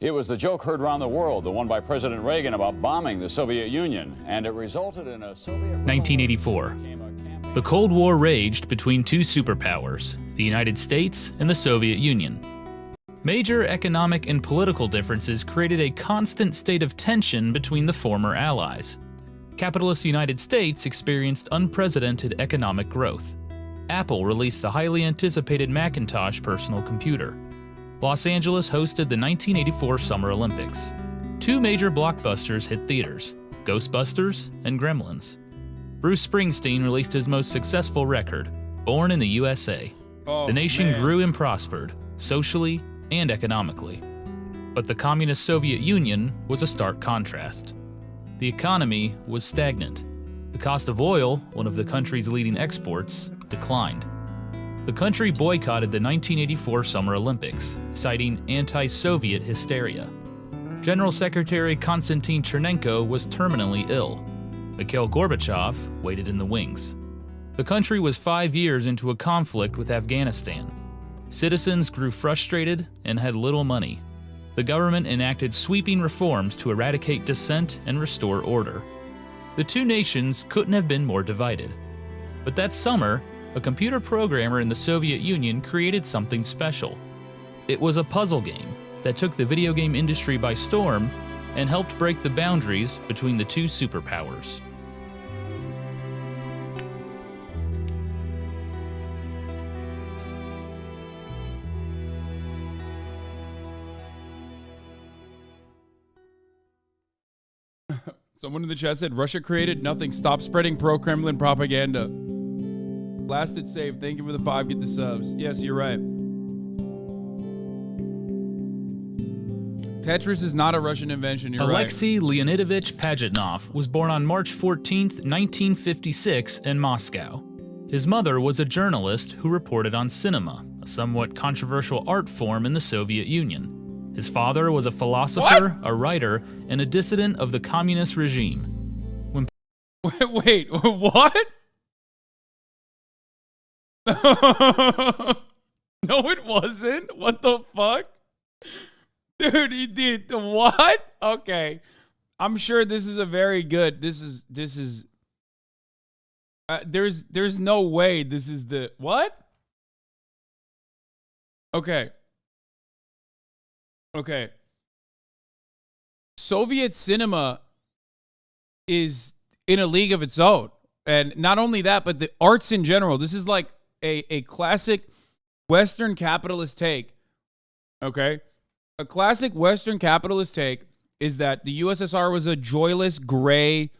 It was the joke heard around the world, the one by President Reagan about bombing the Soviet Union, and it resulted in a Soviet... 1984. The Cold War raged between two superpowers, the United States and the Soviet Union. Major economic and political differences created a constant state of tension between the former allies. Capitalist United States experienced unprecedented economic growth. Apple released the highly anticipated Macintosh personal computer. Los Angeles hosted the 1984 Summer Olympics. Two major blockbusters hit theaters, Ghostbusters and Gremlins. Bruce Springsteen released his most successful record, Born in the USA. The nation grew and prospered, socially and economically. But the communist Soviet Union was a stark contrast. The economy was stagnant. The cost of oil, one of the country's leading exports, declined. The country boycotted the 1984 Summer Olympics, citing anti-Soviet hysteria. General Secretary Konstantin Chernenko was terminally ill. Mikhail Gorbachev waited in the wings. The country was 5 years into a conflict with Afghanistan. Citizens grew frustrated and had little money. The government enacted sweeping reforms to eradicate dissent and restore order. The two nations couldn't have been more divided. But that summer, a computer programmer in the Soviet Union created something special. It was a puzzle game that took the video game industry by storm and helped break the boundaries between the two superpowers. Someone in the chat said, Russia created nothing. Stop spreading pro-Kremlin propaganda. Blasted save. Thank you for the 5. Get the subs. Yes, you're right. Tetris is not a Russian invention. You're Alexei Leonidovich Pajitnov was born on March 14, 1956 in Moscow. His mother was a journalist who reported on cinema, a somewhat controversial art form in the Soviet Union. His father was a philosopher, a writer, and a dissident of the communist regime. Wait, what? No, it wasn't. What the fuck? Dude, he did. What? Okay. I'm sure this is a very good, there's no way this is the, what? Okay. Soviet cinema is in a league of its own. And not only that, but the arts in general. This is like a classic Western capitalist take. Okay? A classic Western capitalist take is that the USSR was a joyless, gray,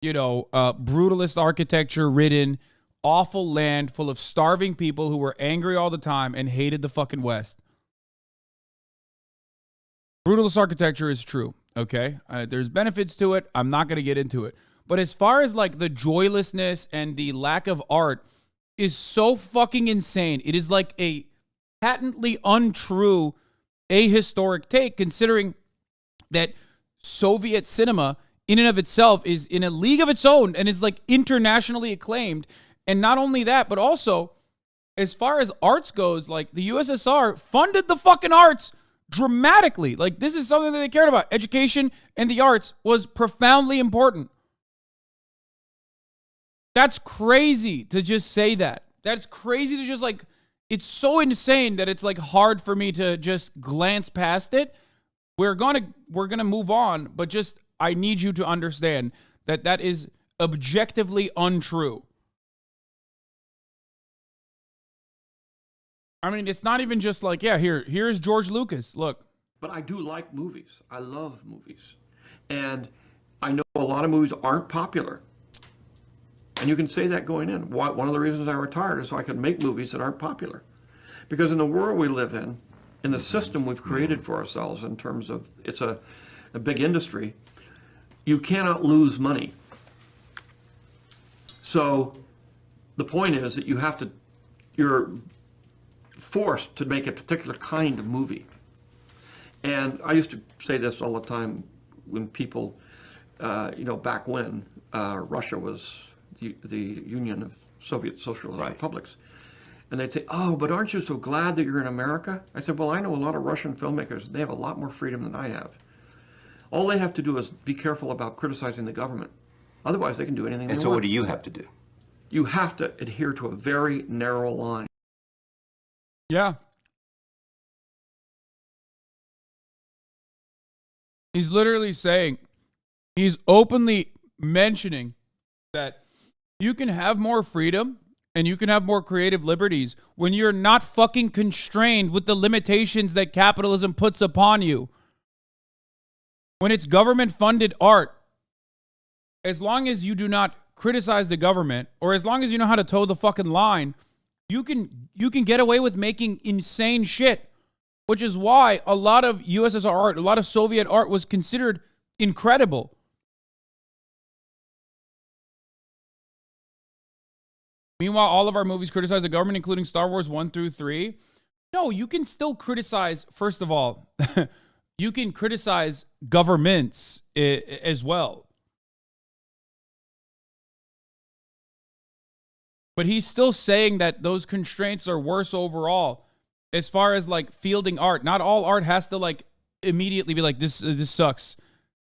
brutalist architecture-ridden, awful land full of starving people who were angry all the time and hated the fucking West. Brutalist architecture is true, okay? There's benefits to it. I'm not going to get into it. But as far as like the joylessness and the lack of art is so fucking insane. It is like a patently untrue ahistoric take, considering that Soviet cinema in and of itself is in a league of its own and is like internationally acclaimed. And not only that, but also as far as arts goes, like the USSR funded the fucking arts dramatically. Like this is something that they cared about. Education and the arts was profoundly important. That's crazy to just say that. That's crazy to just like, it's so insane that it's like hard for me to just glance past it. We're gonna move on, but just I need you to understand that that is objectively untrue. I mean, it's not even just like, yeah, here's George Lucas. Look. But I do like movies. I love movies. And I know a lot of movies aren't popular. And you can say that going in. One of the reasons I retired is so I could make movies that aren't popular. Because in the world we live in the system we've created for ourselves in terms of, it's a big industry, you cannot lose money. So the point is that you're forced to make a particular kind of movie. And I used to say this all the time when people, back when Russia was the Union of Soviet Socialist Republics. And they'd say, oh, but aren't you so glad that you're in America? I said, well, I know a lot of Russian filmmakers. They have a lot more freedom than I have. All they have to do is be careful about criticizing the government. Otherwise, they can do anything they want. And so what do you have to do? You have to adhere to a very narrow line. Yeah. He's literally saying, he's openly mentioning that you can have more freedom and you can have more creative liberties when you're not fucking constrained with the limitations that capitalism puts upon you. When it's government-funded art, as long as you do not criticize the government, or as long as you know how to toe the fucking line, you can get away with making insane shit, which is why a lot of USSR art, a lot of Soviet art was considered incredible. Meanwhile, all of our movies criticize the government, including Star Wars 1 through 3. No, you can still criticize, first of all, you can criticize governments as well. But he's still saying that those constraints are worse overall as far as like fielding art. Not all art has to like immediately be like, this sucks.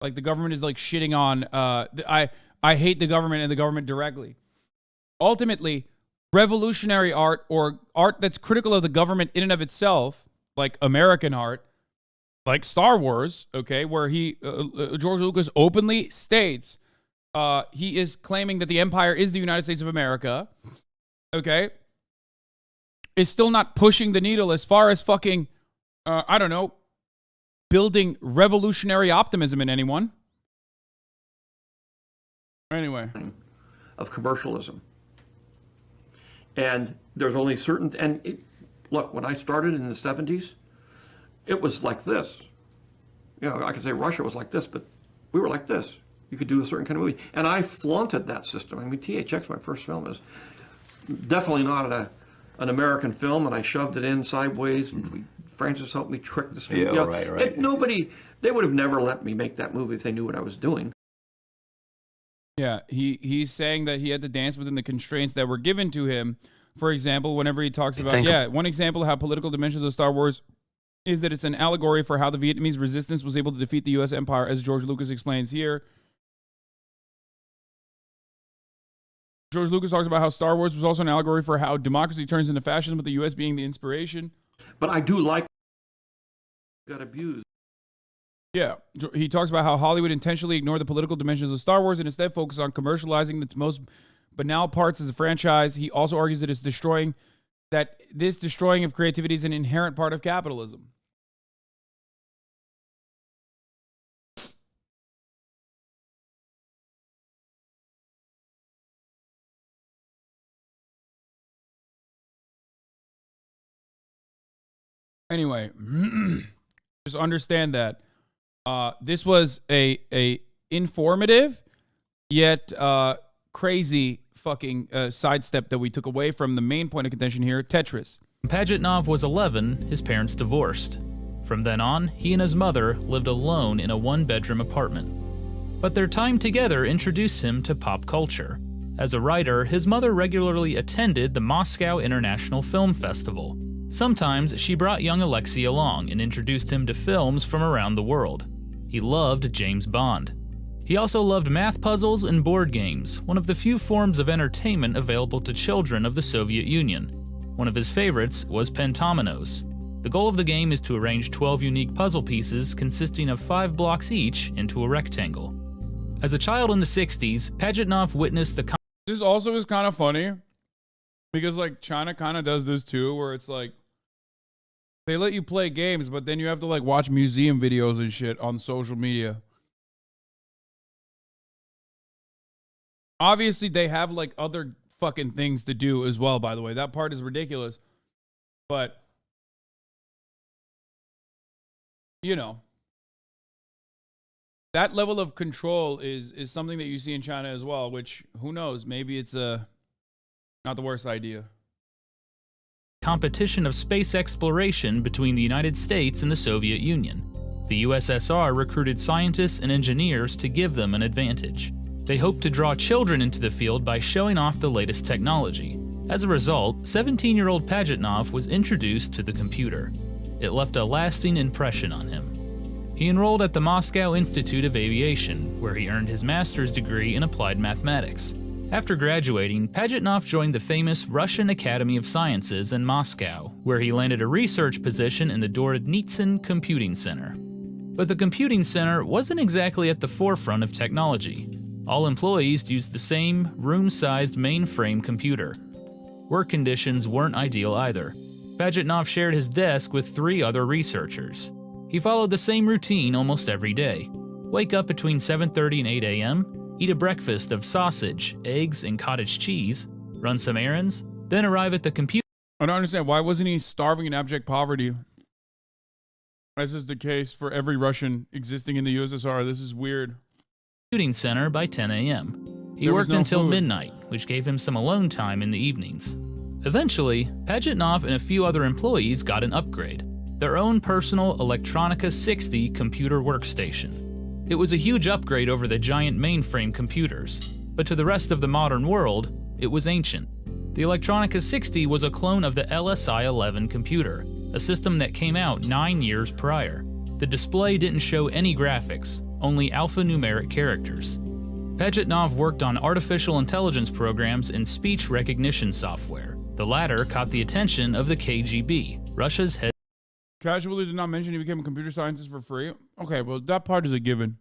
Like the government is like shitting on, I hate the government and the government directly. Ultimately, revolutionary art or art that's critical of the government in and of itself, like American art, like Star Wars, okay, where George Lucas openly states he is claiming that the Empire is the United States of America, okay, is still not pushing the needle as far as fucking, I don't know, building revolutionary optimism in anyone. Anyway. Of commercialism. And there's only certain, look, when I started in the 70s, it was like this. You know, I could say Russia was like this, but we were like this. You could do a certain kind of movie. And I flaunted that system. I mean, THX, my first film, is definitely not an American film, and I shoved it in sideways. Francis helped me trick the studio. Yeah, right. They would have never let me make that movie if they knew what I was doing. Yeah, he's saying that he had to dance within the constraints that were given to him. For example, whenever he talks about, one example of how political dimensions of Star Wars is that it's an allegory for how the Vietnamese resistance was able to defeat the U.S. empire, as George Lucas explains here. George Lucas talks about how Star Wars was also an allegory for how democracy turns into fascism, with the U.S. being the inspiration. But I do like got abused. Yeah, he talks about how Hollywood intentionally ignored the political dimensions of Star Wars and instead focused on commercializing its most banal parts as a franchise. He also argues that this destroying of creativity is an inherent part of capitalism. Anyway, just understand that this was a informative yet crazy fucking sidestep that we took away from the main point of contention here, Tetris. When Pajitnov was 11, his parents divorced. From then on, he and his mother lived alone in a one-bedroom apartment. But their time together introduced him to pop culture. As a writer, his mother regularly attended the Moscow International Film Festival. Sometimes she brought young Alexei along and introduced him to films from around the world. He loved James Bond. He also loved math puzzles and board games, one of the few forms of entertainment available to children of the Soviet Union. One of his favorites was Pentominoes. The goal of the game is to arrange 12 unique puzzle pieces consisting of 5 blocks each into a rectangle. As a child in the 60s, Pajitnov witnessed the This also is kind of funny because like China kind of does this too, where it's like they let you play games, but then you have to like watch museum videos and shit on social media. Obviously, they have like other fucking things to do as well, by the way. That part is ridiculous. But, you know, that level of control is something that you see in China as well, which, who knows, maybe it's not the worst idea. Competition of space exploration between the United States and the Soviet Union. The USSR recruited scientists and engineers to give them an advantage. They hoped to draw children into the field by showing off the latest technology. As a result, 17-year-old Pajitnov was introduced to the computer. It left a lasting impression on him. He enrolled at the Moscow Institute of Aviation, where he earned his master's degree in applied mathematics. After graduating, Pajitnov joined the famous Russian Academy of Sciences in Moscow, where he landed a research position in the Dornitsyn Computing Center. But the computing center wasn't exactly at the forefront of technology. All employees used the same room-sized mainframe computer. Work conditions weren't ideal either. Pajitnov shared his desk with 3 other researchers. He followed the same routine almost every day. Wake up between 7:30 and 8 a.m., eat a breakfast of sausage, eggs, and cottage cheese, run some errands, then arrive at the computer. I don't understand. Why wasn't he starving in abject poverty? As is the case for every Russian existing in the USSR. This is weird. Computing center by 10 a.m. He There was worked no until food. midnight, which gave him some alone time in the evenings. Eventually, Pajitnov and a few other employees got an upgrade, their own personal Electronica 60 computer workstation. It was a huge upgrade over the giant mainframe computers, but to the rest of the modern world, it was ancient. The Electronica 60 was a clone of the LSI-11 computer, a system that came out 9 years prior. The display didn't show any graphics, only alphanumeric characters. Pajitnov worked on artificial intelligence programs and speech recognition software. The latter caught the attention of the KGB, Russia's head Casually did not mention he became a computer scientist for free. Okay, well, that part is a given.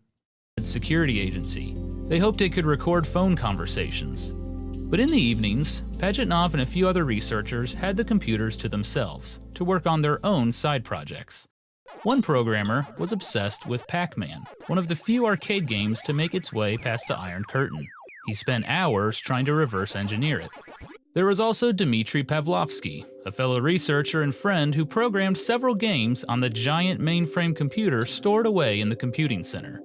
security agency. They hoped it could record phone conversations. But in the evenings, Pajitnov and a few other researchers had the computers to themselves to work on their own side projects. One programmer was obsessed with Pac-Man, one of the few arcade games to make its way past the Iron Curtain. He spent hours trying to reverse engineer it. There was also Dmitry Pavlovsky, a fellow researcher and friend who programmed several games on the giant mainframe computer stored away in the computing center.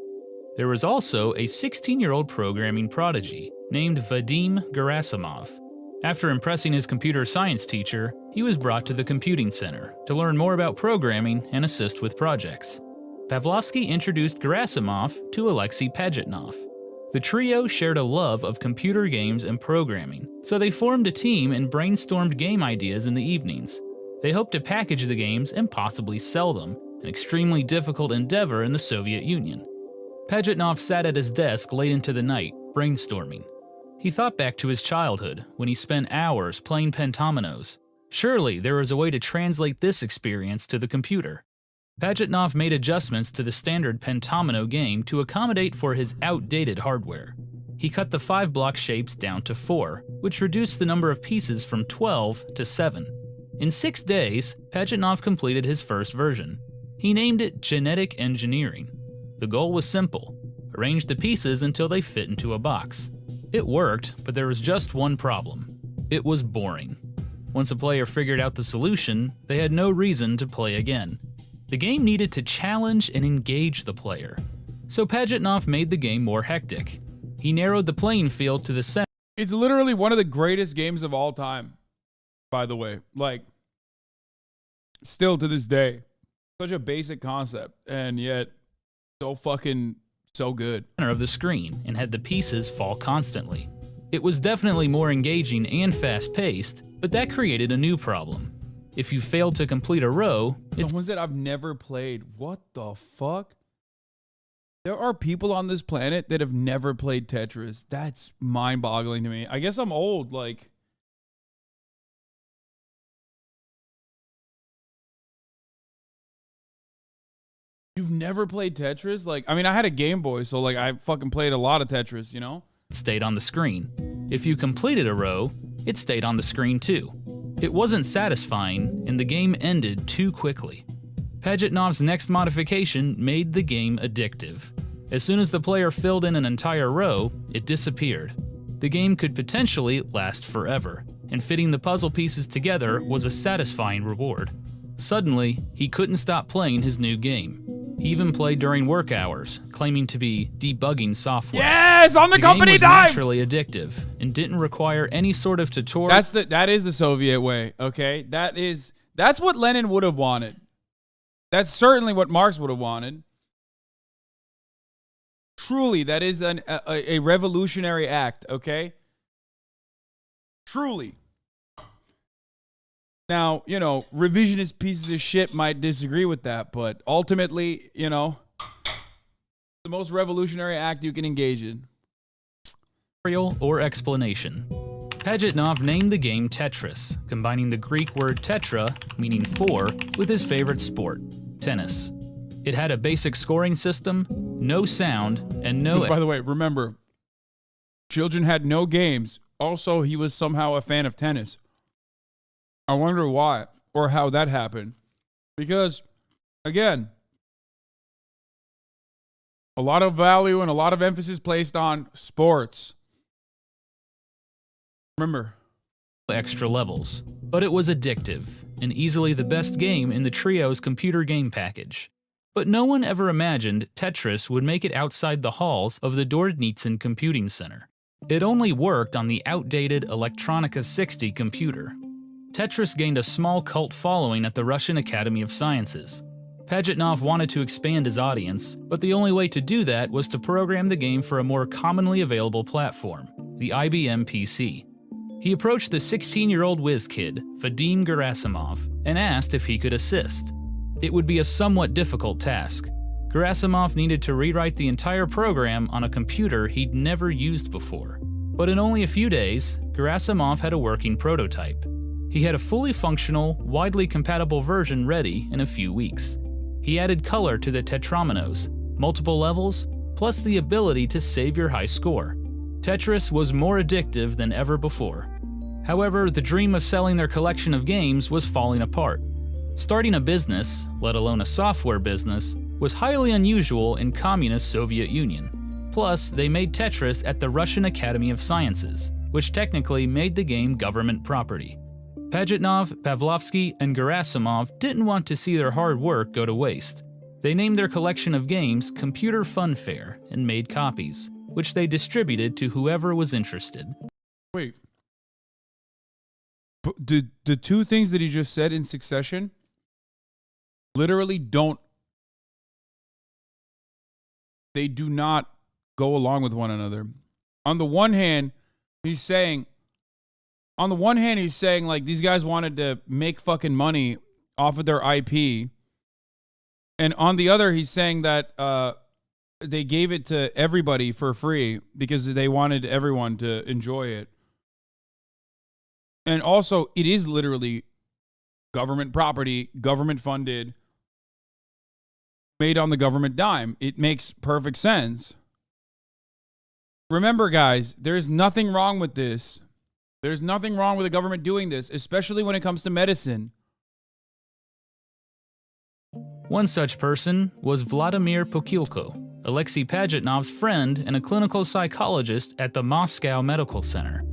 There was also a 16-year-old programming prodigy named Vadim Gerasimov. After impressing his computer science teacher, he was brought to the computing center to learn more about programming and assist with projects. Pavlovsky introduced Gerasimov to Alexei Pajitnov. The trio shared a love of computer games and programming, so they formed a team and brainstormed game ideas in the evenings. They hoped to package the games and possibly sell them, an extremely difficult endeavor in the Soviet Union. Pajitnov sat at his desk late into the night, brainstorming. He thought back to his childhood, when he spent hours playing pentominoes. Surely there was a way to translate this experience to the computer. Pajitnov made adjustments to the standard pentomino game to accommodate for his outdated hardware. He cut the 5-block shapes down to 4, which reduced the number of pieces from 12 to 7. In 6 days, Pajitnov completed his first version. He named it Genetic Engineering. The goal was simple: arrange the pieces until they fit into a box. It worked, but there was just one problem. It was boring. Once a player figured out the solution, they had no reason to play again. The game needed to challenge and engage the player. So Pajitnov made the game more hectic. He narrowed the playing field to the center. It's literally one of the greatest games of all time, by the way. Like, still to this day. Such a basic concept, and yet so good. Of the screen and had the pieces fall constantly. It was definitely more engaging and fast-paced, but that created a new problem. If you failed to complete a row, it's The ones that I've never played. What the fuck? There are people on this planet that have never played Tetris. That's mind-boggling to me. I guess I'm old, like... You've never played Tetris? Like, I mean, I had a Game Boy, so like I fucking played a lot of Tetris, you know? It stayed on the screen. If you completed a row, it stayed on the screen too. It wasn't satisfying, and the game ended too quickly. Pajitnov's next modification made the game addictive. As soon as the player filled in an entire row, it disappeared. The game could potentially last forever, and fitting the puzzle pieces together was a satisfying reward. Suddenly, he couldn't stop playing his new game. He even played during work hours, claiming to be debugging software. Yes, on the company game was dime! naturally addictive and didn't require any sort of tutorial. That is the Soviet way, okay? That's what Lenin would have wanted. That's certainly what Marx would have wanted. Truly, that is a revolutionary act, okay? Truly. Now, revisionist pieces of shit might disagree with that, but ultimately, the most revolutionary act you can engage in. Or explanation. Pajitnov named the game Tetris, combining the Greek word tetra, meaning four, with his favorite sport, tennis. It had a basic scoring system, no sound, and no... Which, by the way, remember, children had no games. Also, he was somehow a fan of tennis. I wonder why or how that happened. Because, again, a lot of value and a lot of emphasis placed on sports. Remember. Extra levels, but it was addictive and easily the best game in the trio's computer game package. But no one ever imagined Tetris would make it outside the halls of the Dordnitsin Computing Center. It only worked on the outdated Electronica 60 computer. Tetris gained a small cult following at the Russian Academy of Sciences. Pajitnov wanted to expand his audience, but the only way to do that was to program the game for a more commonly available platform, the IBM PC. He approached the 16-year-old whiz kid, Vadim Gerasimov, and asked if he could assist. It would be a somewhat difficult task. Gerasimov needed to rewrite the entire program on a computer he'd never used before. But in only a few days, Gerasimov had a working prototype. He had a fully functional, widely compatible version ready in a few weeks. He added color to the tetrominoes, multiple levels, plus the ability to save your high score. Tetris was more addictive than ever before. However, the dream of selling their collection of games was falling apart. Starting a business, let alone a software business, was highly unusual in communist Soviet Union. Plus, they made Tetris at the Russian Academy of Sciences, which technically made the game government property. Pajitnov, Pavlovsky, and Gerasimov didn't want to see their hard work go to waste. They named their collection of games Computer Funfair and made copies, which they distributed to whoever was interested. Wait. The two things that he just said in succession literally do not go along with one another. On the one hand, he's saying like these guys wanted to make fucking money off of their IP. And on the other, he's saying that they gave it to everybody for free because they wanted everyone to enjoy it. And also, it is literally government property, government funded, made on the government dime. It makes perfect sense. Remember, guys, there's nothing wrong with this. There's nothing wrong with the government doing this, especially when it comes to medicine. One such person was Vladimir Pokilko, Alexei Pajitnov's friend and a clinical psychologist at the Moscow Medical Center.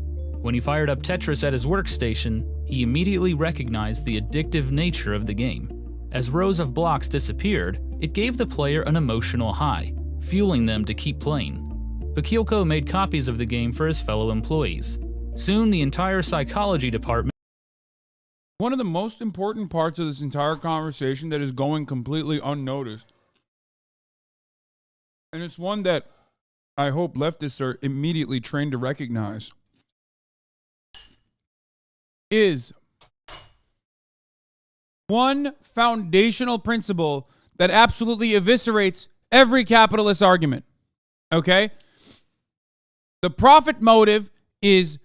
When he fired up Tetris at his workstation, he immediately recognized the addictive nature of the game. As rows of blocks disappeared, it gave the player an emotional high, fueling them to keep playing. Pokilko made copies of the game for his fellow employees. Soon, the entire psychology department... One of the most important parts of this entire conversation that is going completely unnoticed, and it's one that I hope leftists are immediately trained to recognize, is one foundational principle that absolutely eviscerates every capitalist argument. Okay? The profit motive is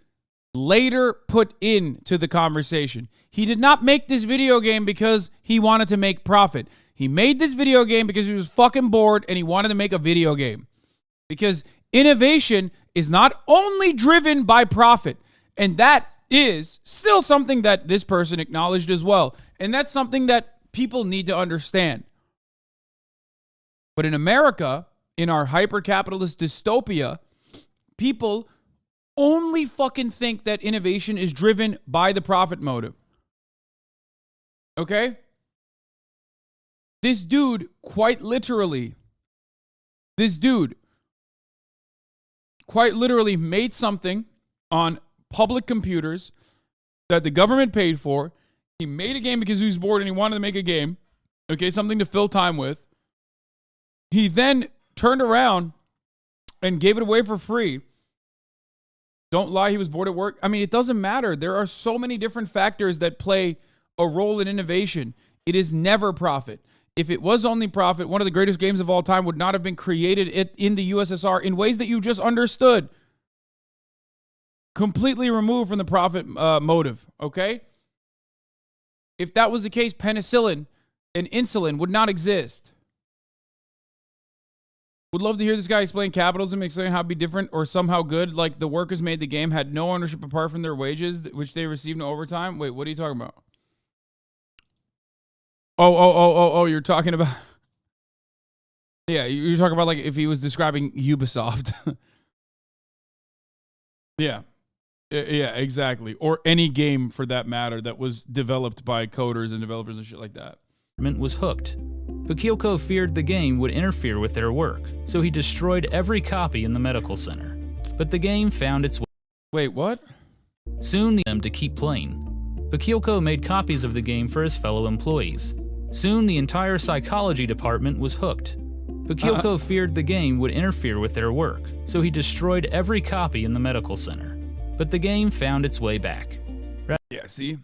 later put into the conversation. He did not make this video game because he wanted to make profit. He made this video game because he was fucking bored and he wanted to make a video game. Because innovation is not only driven by profit, and that is still something that this person acknowledged as well. And that's something that people need to understand. But in America, in our hyper-capitalist dystopia, people only fucking think that innovation is driven by the profit motive. Okay? This dude quite literally made something on public computers that the government paid for. He made a game because he was bored and he wanted to make a game. Okay, something to fill time with. He then turned around and gave it away for free. Don't lie, he was bored at work. I mean, it doesn't matter. There are so many different factors that play a role in innovation. It is never profit. If it was only profit, one of the greatest games of all time would not have been created in the USSR in ways that you just understood. Completely removed from the profit motive, okay? If that was the case, penicillin and insulin would not exist. Would love to hear this guy explain capitalism, explain how it'd be different or somehow good, like the workers made the game, had no ownership apart from their wages, which they received no overtime. Wait, what are you talking about? Oh, you're talking about... Yeah, you're talking about like if he was describing Ubisoft. Yeah. Yeah, exactly. Or any game for that matter that was developed by coders and developers and shit like that. Was hooked. Bakilko feared the game would interfere with their work, so he destroyed every copy in the medical center. But the game found its way. Wait, what? Soon them to keep playing. Bakilko made copies of the game for his fellow employees. Soon the entire psychology department was hooked. Bakilko feared the game would interfere with their work, so he destroyed every copy in the medical center. But the game found its way back. Yeah, see?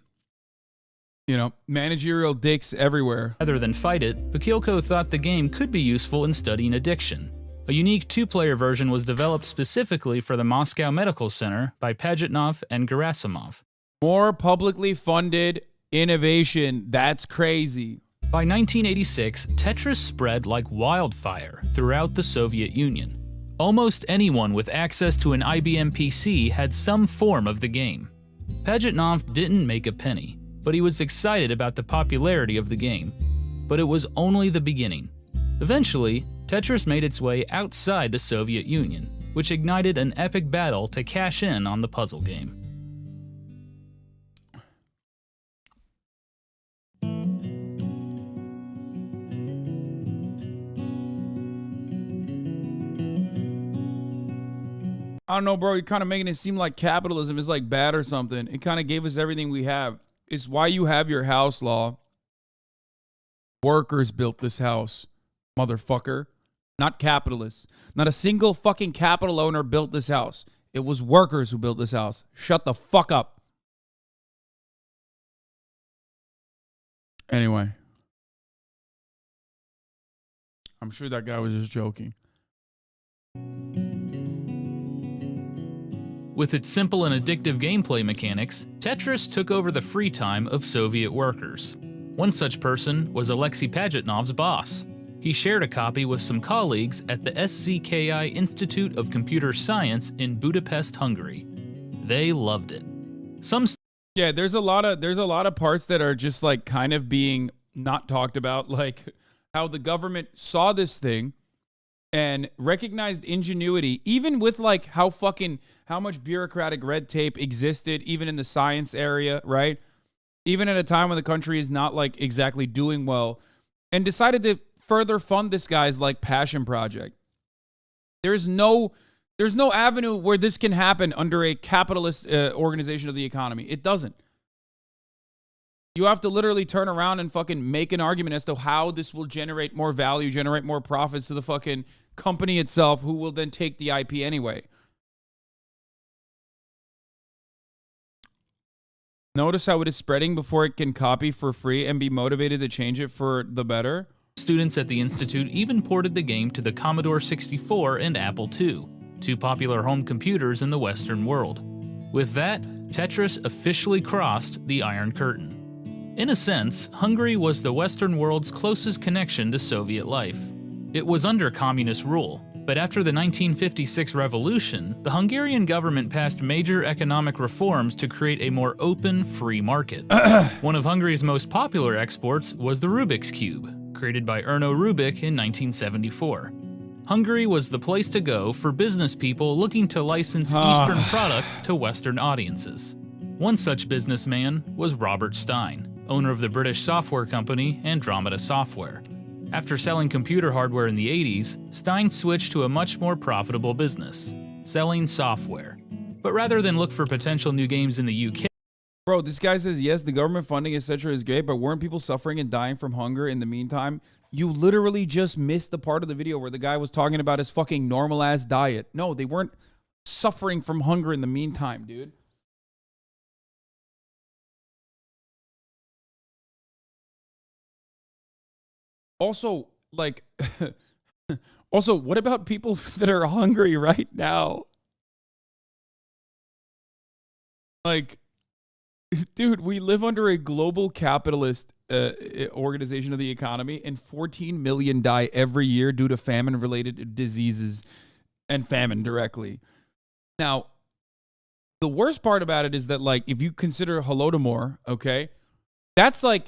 You know, managerial dicks everywhere. Rather than fight it, Bakilko thought the game could be useful in studying addiction. A unique two-player version was developed specifically for the Moscow Medical Center by Pajitnov and Gerasimov. More publicly funded innovation. That's crazy. By 1986, Tetris spread like wildfire throughout the Soviet Union. Almost anyone with access to an IBM PC had some form of the game. Pajitnov didn't make a penny, but he was excited about the popularity of the game. But it was only the beginning. Eventually, Tetris made its way outside the Soviet Union, which ignited an epic battle to cash in on the puzzle game. I don't know, bro. You're kind of making it seem like capitalism is like bad or something. It kind of gave us everything we have. It's why you have your house law. Workers built this house, motherfucker. Not capitalists. Not a single fucking capital owner built this house. It was workers who built this house. Shut the fuck up. Anyway. I'm sure that guy was just joking. With its simple and addictive gameplay mechanics, Tetris took over the free time of Soviet workers. One such person was Alexei Pajitnov's boss. He shared a copy with some colleagues at the SCKI Institute of Computer Science in Budapest, Hungary. They loved it. Yeah, there's a lot of parts that are just like kind of being not talked about, like how the government saw this thing and recognized ingenuity, even with like how much bureaucratic red tape existed, even in the science area, right? Even at a time when the country is not like exactly doing well, and decided to further fund this guy's like passion project. There's no avenue where this can happen under a capitalist organization of the economy. It doesn't. You have to literally turn around and fucking make an argument as to how this will generate more value, generate more profits to the fucking company itself, who will then take the IP anyway. Notice how it is spreading before it can copy for free and be motivated to change it for the better. Students at the Institute even ported the game to the Commodore 64 and Apple II, two popular home computers in the Western world. With that, Tetris officially crossed the Iron Curtain. In a sense, Hungary was the Western world's closest connection to Soviet life. It was under communist rule, but after the 1956 revolution, the Hungarian government passed major economic reforms to create a more open, free market. One of Hungary's most popular exports was the Rubik's Cube, created by Erno Rubik in 1974. Hungary was the place to go for business people looking to license Eastern products to Western audiences. One such businessman was Robert Stein, owner of the British software company Andromeda Software. After selling computer hardware in the 80s, Stein switched to a much more profitable business, selling software. But rather than look for potential new games in the UK... Bro, this guy says, yes, the government funding, etc. is great, but weren't people suffering and dying from hunger in the meantime? You literally just missed the part of the video where the guy was talking about his fucking normal-ass diet. No, they weren't suffering from hunger in the meantime, dude. Also, like, also, what about people that are hungry right now? Like, dude, we live under a global capitalist organization of the economy, and 14 million die every year due to famine-related diseases and famine directly. Now, the worst part about it is that, like, if you consider Holodomor, okay, that's like,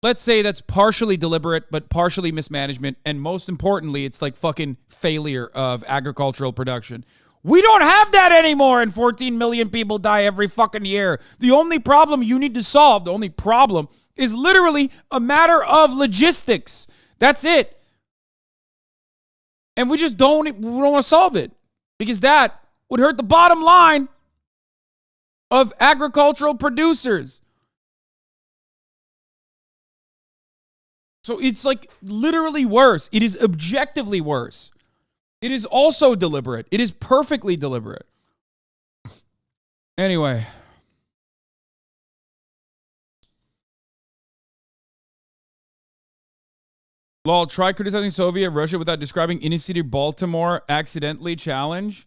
let's say that's partially deliberate, but partially mismanagement, and most importantly, it's like fucking failure of agricultural production. We don't have that anymore, and 14 million people die every fucking year. The only problem you need to solve, the only problem, is literally a matter of logistics. That's it. And we just don't want to solve it, because that would hurt the bottom line of agricultural producers. So it's like literally worse. It is objectively worse. It is also deliberate. It is perfectly deliberate. Anyway. Lol, try criticizing Soviet Russia without describing inner city Baltimore accidentally challenge.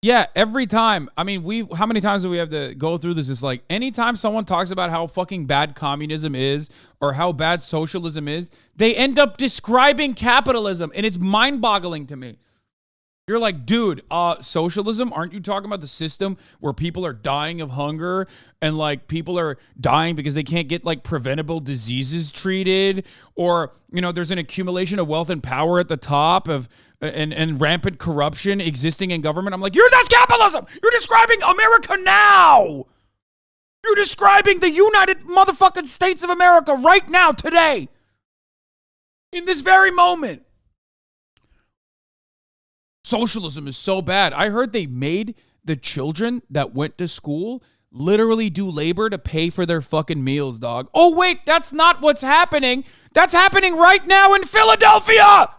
Yeah, every time. I mean, how many times do we have to go through this? It's like anytime someone talks about how fucking bad communism is or how bad socialism is, they end up describing capitalism, and it's mind-boggling to me. You're like, dude, socialism? Aren't you talking about the system where people are dying of hunger and like people are dying because they can't get like preventable diseases treated, or, you know, there's an accumulation of wealth and power at the top of and rampant corruption existing in government? I'm like, that's capitalism. You're describing America now. You're describing the United motherfucking States of America right now, today, in this very moment. Socialism is so bad. I heard they made the children that went to school literally do labor to pay for their fucking meals, dog. Oh, wait, that's not what's happening. That's happening right now in Philadelphia.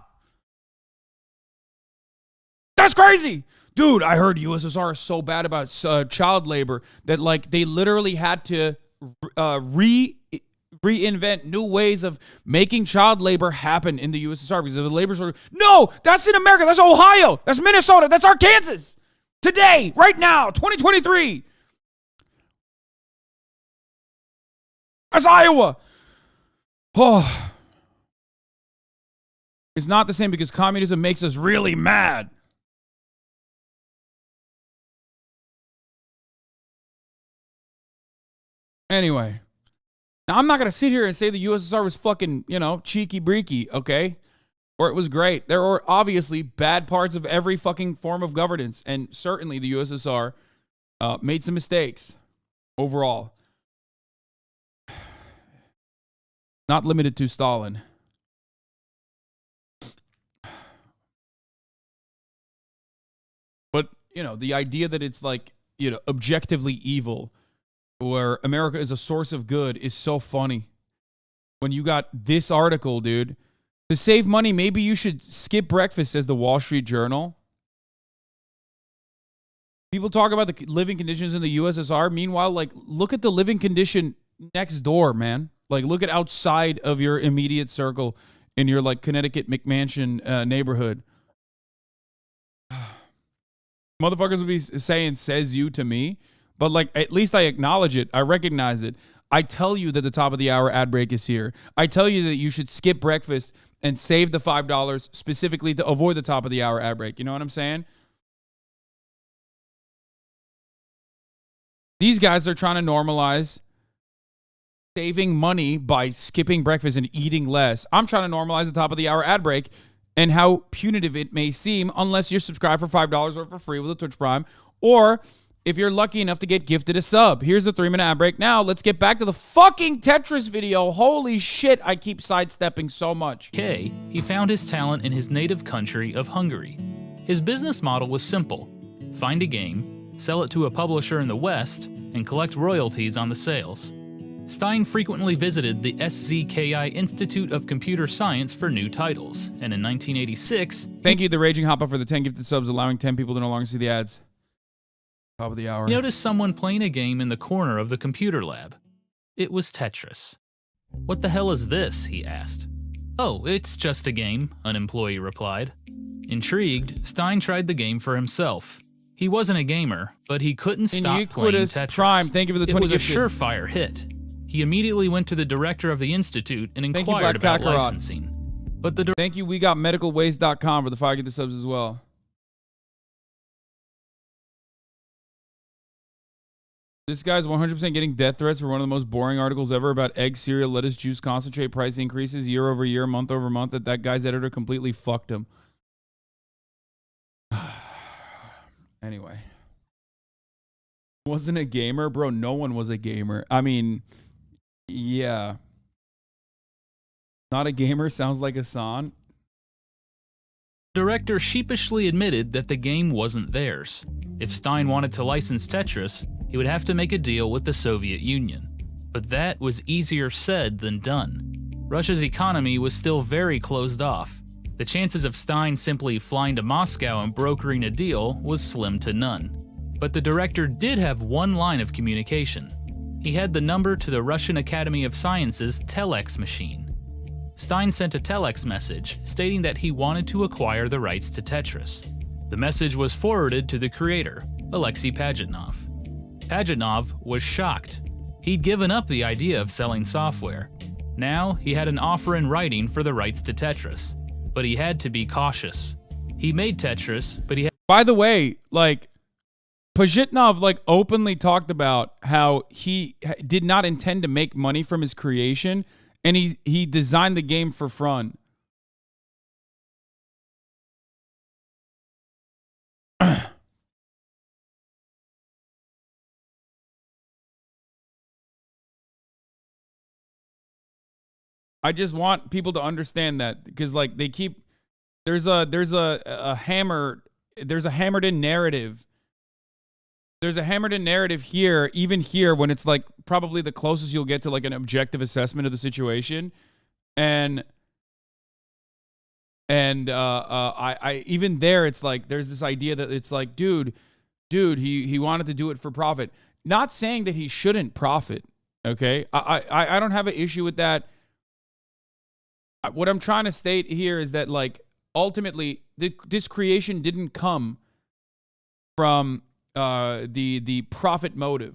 That's crazy. Dude, I heard USSR is so bad about child labor that like they literally had to reinvent new ways of making child labor happen in the USSR because of the labor shortage. No, that's in America. That's Ohio. That's Minnesota. That's Arkansas. Today, right now, 2023. That's Iowa. Oh. It's not the same because communism makes us really mad. Anyway. Now, I'm not going to sit here and say the USSR was fucking, cheeky-breaky, okay? Or it was great. There were obviously bad parts of every fucking form of governance, and certainly the USSR made some mistakes overall. Not limited to Stalin. But, the idea that it's like, objectively evil, where America is a source of good, is so funny. When you got this article, dude, to save money, maybe you should skip breakfast, says the Wall Street Journal. People talk about the living conditions in the USSR. Meanwhile, like, look at the living condition next door, man. Like, look at outside of your immediate circle in your, like, Connecticut McMansion neighborhood. Motherfuckers would be saying, says you to me. But, like, at least I acknowledge it. I recognize it. I tell you that the top of the hour ad break is here. I tell you that you should skip breakfast and save the $5 specifically to avoid the top of the hour ad break. You know what I'm saying? These guys are trying to normalize saving money by skipping breakfast and eating less. I'm trying to normalize the top of the hour ad break and how punitive it may seem unless you're subscribed for $5 or for free with a Twitch Prime, or if you're lucky enough to get gifted a sub. Here's the 3-minute ad break. Now, let's get back to the fucking Tetris video. Holy shit, I keep sidestepping so much. He found his talent in his native country of Hungary. His business model was simple. Find a game, sell it to a publisher in the West, and collect royalties on the sales. Stein frequently visited the SZKI Institute of Computer Science for new titles, and in 1986... Thank you, The Raging Hoppa, for the 10 gifted subs, allowing 10 people to no longer see the ads. Top of the hour. He noticed someone playing a game in the corner of the computer lab. It was Tetris. "What the hell is this?" he asked. "Oh, it's just a game," an employee replied. Intrigued, Stein tried the game for himself. He wasn't a gamer, but he couldn't stop playing Tetris. Prime, thank you for the 20 It was a gifted. surefire hit. He immediately went to the director of the institute and inquired about licensing. But the Thank you, we got medicalwaste.com for the 5 gifted subs as well. This guy's 100% getting death threats for one of the most boring articles ever about egg, cereal, lettuce, juice, concentrate price increases year over year, month over month. That guy's editor completely fucked him. Anyway. Wasn't a gamer? Bro, no one was a gamer. I mean, yeah. Not a gamer sounds like Hasan. director sheepishly admitted that the game wasn't theirs. If Stein wanted to license Tetris, he would have to make a deal with the Soviet Union. But that was easier said than done. Russia's economy was still very closed off. The chances of Stein simply flying to Moscow and brokering a deal was slim to none. But the director did have one line of communication. He had the number to the Russian Academy of Sciences telex machine. Stein sent a telex message stating that he wanted to acquire the rights to Tetris. The message was forwarded to the creator, Alexei Pajitnov. Pajitnov was shocked. He'd given up the idea of selling software. Now he had an offer in writing for the rights to Tetris, but he had to be cautious. He made Tetris, but he had— By the way, like, Pajitnov openly talked about how he did not intend to make money from his creation, and he designed the game for fun. I just want people to understand that, because they keep there's a hammered in narrative. There's a hammered in narrative here, even here, when it's probably the closest you'll get to an objective assessment of the situation, and I even there it's there's this idea that it's dude, he wanted to do it for profit. Not saying that he shouldn't profit, okay? I don't have an issue with that. What I'm trying to state here is that ultimately this creation didn't come from the profit motive.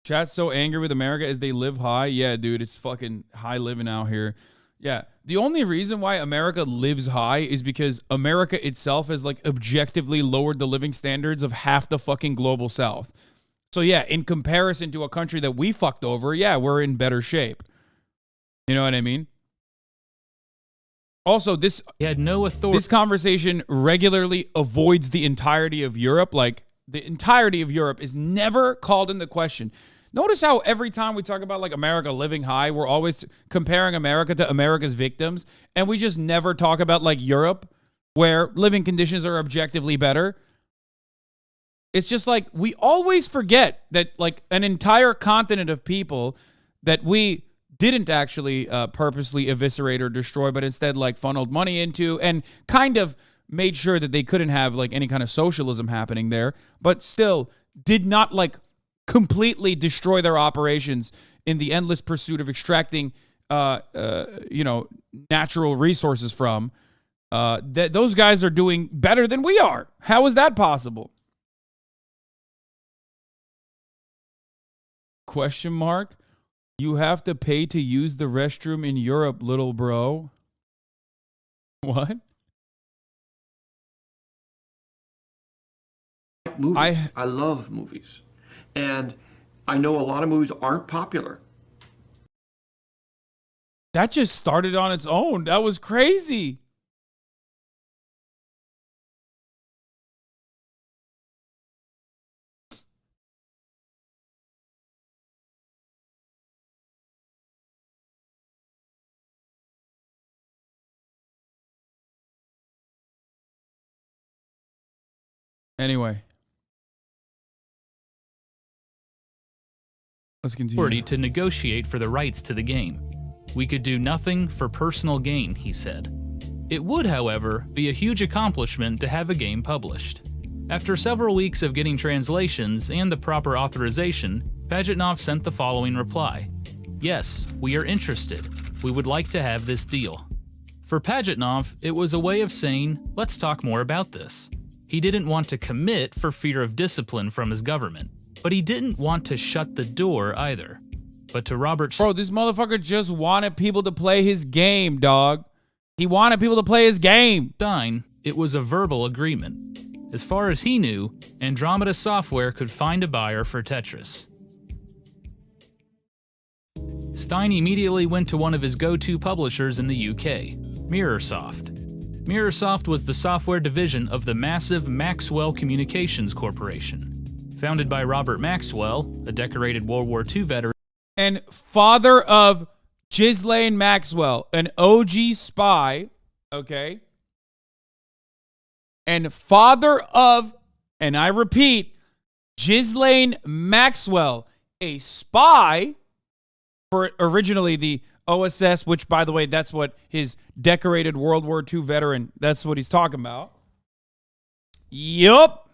Chat's so angry with America as they live high. Yeah, dude, it's fucking high living out here. Yeah, the only reason why America lives high is because America itself has objectively lowered the living standards of half the fucking global south. So yeah, in comparison to a country that we fucked over, yeah, we're in better shape. You know what I mean? Also, he had no authority. This conversation regularly avoids the entirety of Europe. The entirety of Europe is never called into question. Notice how every time we talk about America living high, we're always comparing America to America's victims, and we just never talk about Europe, where living conditions are objectively better. It's just we always forget that an entire continent of people that we didn't actually purposely eviscerate or destroy, but instead funneled money into and kind of made sure that they couldn't have any kind of socialism happening there, but still did not completely destroy their operations in the endless pursuit of extracting natural resources from. Those guys are doing better than we are. How is that possible? Question mark? You have to pay to use the restroom in Europe, little bro. What? Movies. I love movies. And I know a lot of movies aren't popular. That just started on its own. That was crazy. Anyway. Let's continue. To negotiate for the rights to the game. We could do nothing for personal gain, he said. It would, however, be a huge accomplishment to have a game published. After several weeks of getting translations and the proper authorization, Pajitnov sent the following reply. Yes, we are interested. We would like to have this deal. For Pajitnov, it was a way of saying, let's talk more about this. He didn't want to commit for fear of discipline from his government, but he didn't want to shut the door either. But to Robert... Bro, this motherfucker just wanted people to play his game, dog. He wanted people to play his game. Stein, it was a verbal agreement. As far as he knew, Andromeda Software could find a buyer for Tetris. Stein immediately went to one of his go-to publishers in the UK, Mirrorsoft. Mirrorsoft was the software division of the massive Maxwell Communications Corporation. Founded by Robert Maxwell, a decorated World War II veteran, and father of Ghislaine Maxwell, an OG spy, okay? And father of, and I repeat, Ghislaine Maxwell, a spy for originally the OSS, which, by the way, that's what his decorated World War II veteran, that's what he's talking about. Yup.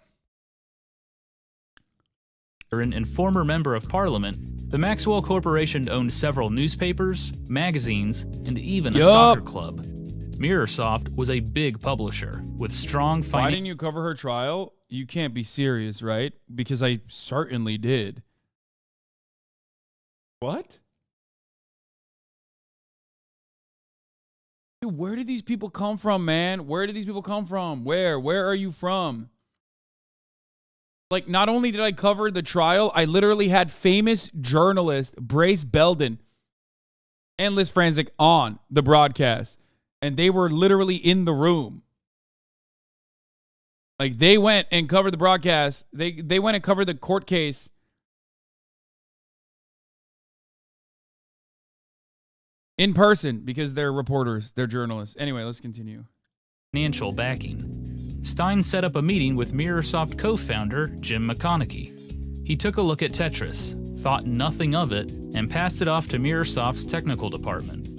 and former member of parliament, the Maxwell Corporation owned several newspapers, magazines, and even a soccer club. Mirrorsoft was a big publisher with strong Why didn't you cover her trial? You can't be serious, right? Because I certainly did. What? Dude, where did these people come from, man? Where did these people come from? Where? Where are you from? Like, not only did I cover the trial, I literally had famous journalist Brace Belden and Liz Franzik on the broadcast. And they were literally in the room. Like, they went and covered the broadcast. They went and covered the court case. In person, because they're reporters, they're journalists. Anyway, let's continue. Financial backing. Stein set up a meeting with Mirrorsoft co-founder Jim McConaughey. He took a look at Tetris, thought nothing of it, and passed it off to Mirrorsoft's technical department.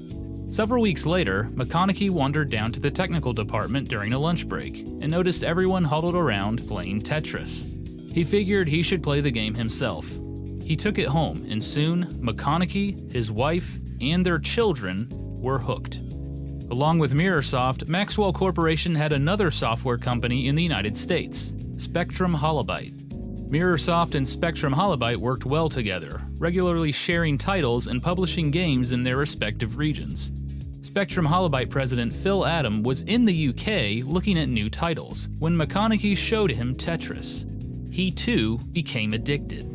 Several weeks later, McConaughey wandered down to the technical department during a lunch break and noticed everyone huddled around playing Tetris. He figured he should play the game himself. He took it home, and soon, McConaughey, his wife, and their children were hooked. Along with Mirrorsoft, Maxwell Corporation had another software company in the United States, Spectrum Holobyte. Mirrorsoft and Spectrum Holobyte worked well together, regularly sharing titles and publishing games in their respective regions. Spectrum Holobyte president Phil Adam was in the UK looking at new titles when McConaughey showed him Tetris. He too became addicted.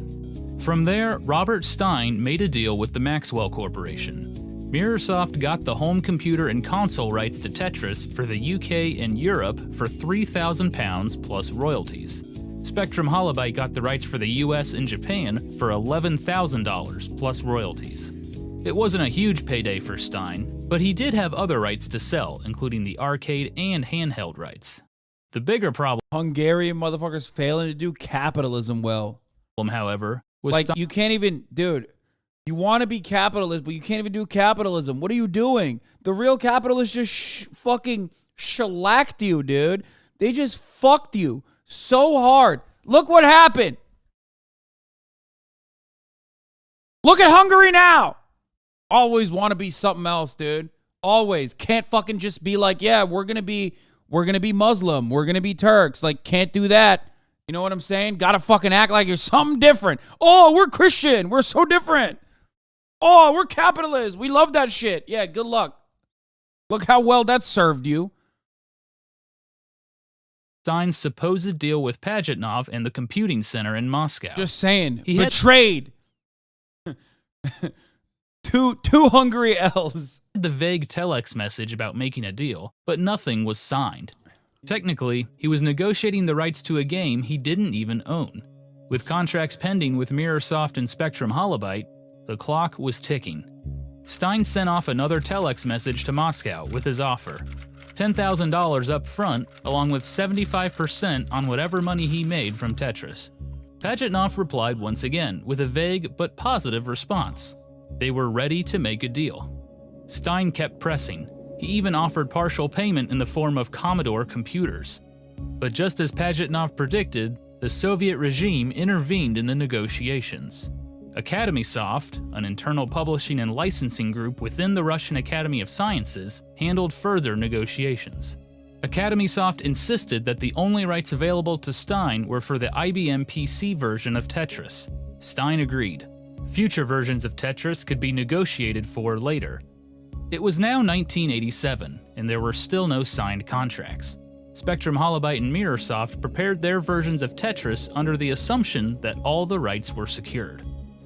From there, Robert Stein made a deal with the Maxwell Corporation. Mirrorsoft got the home computer and console rights to Tetris for the UK and Europe for £3,000 plus royalties. Spectrum Holobyte got the rights for the US and Japan for $11,000 plus royalties. It wasn't a huge payday for Stein, but he did have other rights to sell, including the arcade and handheld rights. The bigger problem, Hungarian motherfuckers failing to do capitalism well. However, was like, you can't even, dude, you want to be capitalist, but you can't even do capitalism. What are you doing? The real capitalists just fucking shellacked you, dude. They just fucked you so hard. Look what happened. Look at Hungary now. Always want to be something else, dude. Always. Can't fucking just be like, yeah, we're going to be Muslim. We're going to be Turks. Like, can't do that. You know what I'm saying? Gotta fucking act like you're something different. Oh, we're Christian. We're so different. Oh, we're capitalists. We love that shit. Yeah, good luck. Look how well that served you. Stein's supposed deal with Pajitnov and the computing center in Moscow. Just saying. He betrayed. two Hungary L's. The vague telex message about making a deal, but nothing was signed. Technically, he was negotiating the rights to a game he didn't even own. With contracts pending with Mirrorsoft and Spectrum Holobyte, the clock was ticking. Stein sent off another telex message to Moscow with his offer. $10,000 up front, along with 75% on whatever money he made from Tetris. Pajitnov replied once again with a vague but positive response. They were ready to make a deal. Stein kept pressing. He even offered partial payment in the form of Commodore computers. But just as Pajitnov predicted, the Soviet regime intervened in the negotiations. AcademySoft, an internal publishing and licensing group within the Russian Academy of Sciences, handled further negotiations. AcademySoft insisted that the only rights available to Stein were for the IBM PC version of Tetris. Stein agreed. Future versions of Tetris could be negotiated for later. It was now 1987, and there were still no signed contracts. Spectrum Holobyte and Mirrorsoft prepared their versions of Tetris under the assumption that all the rights were secured.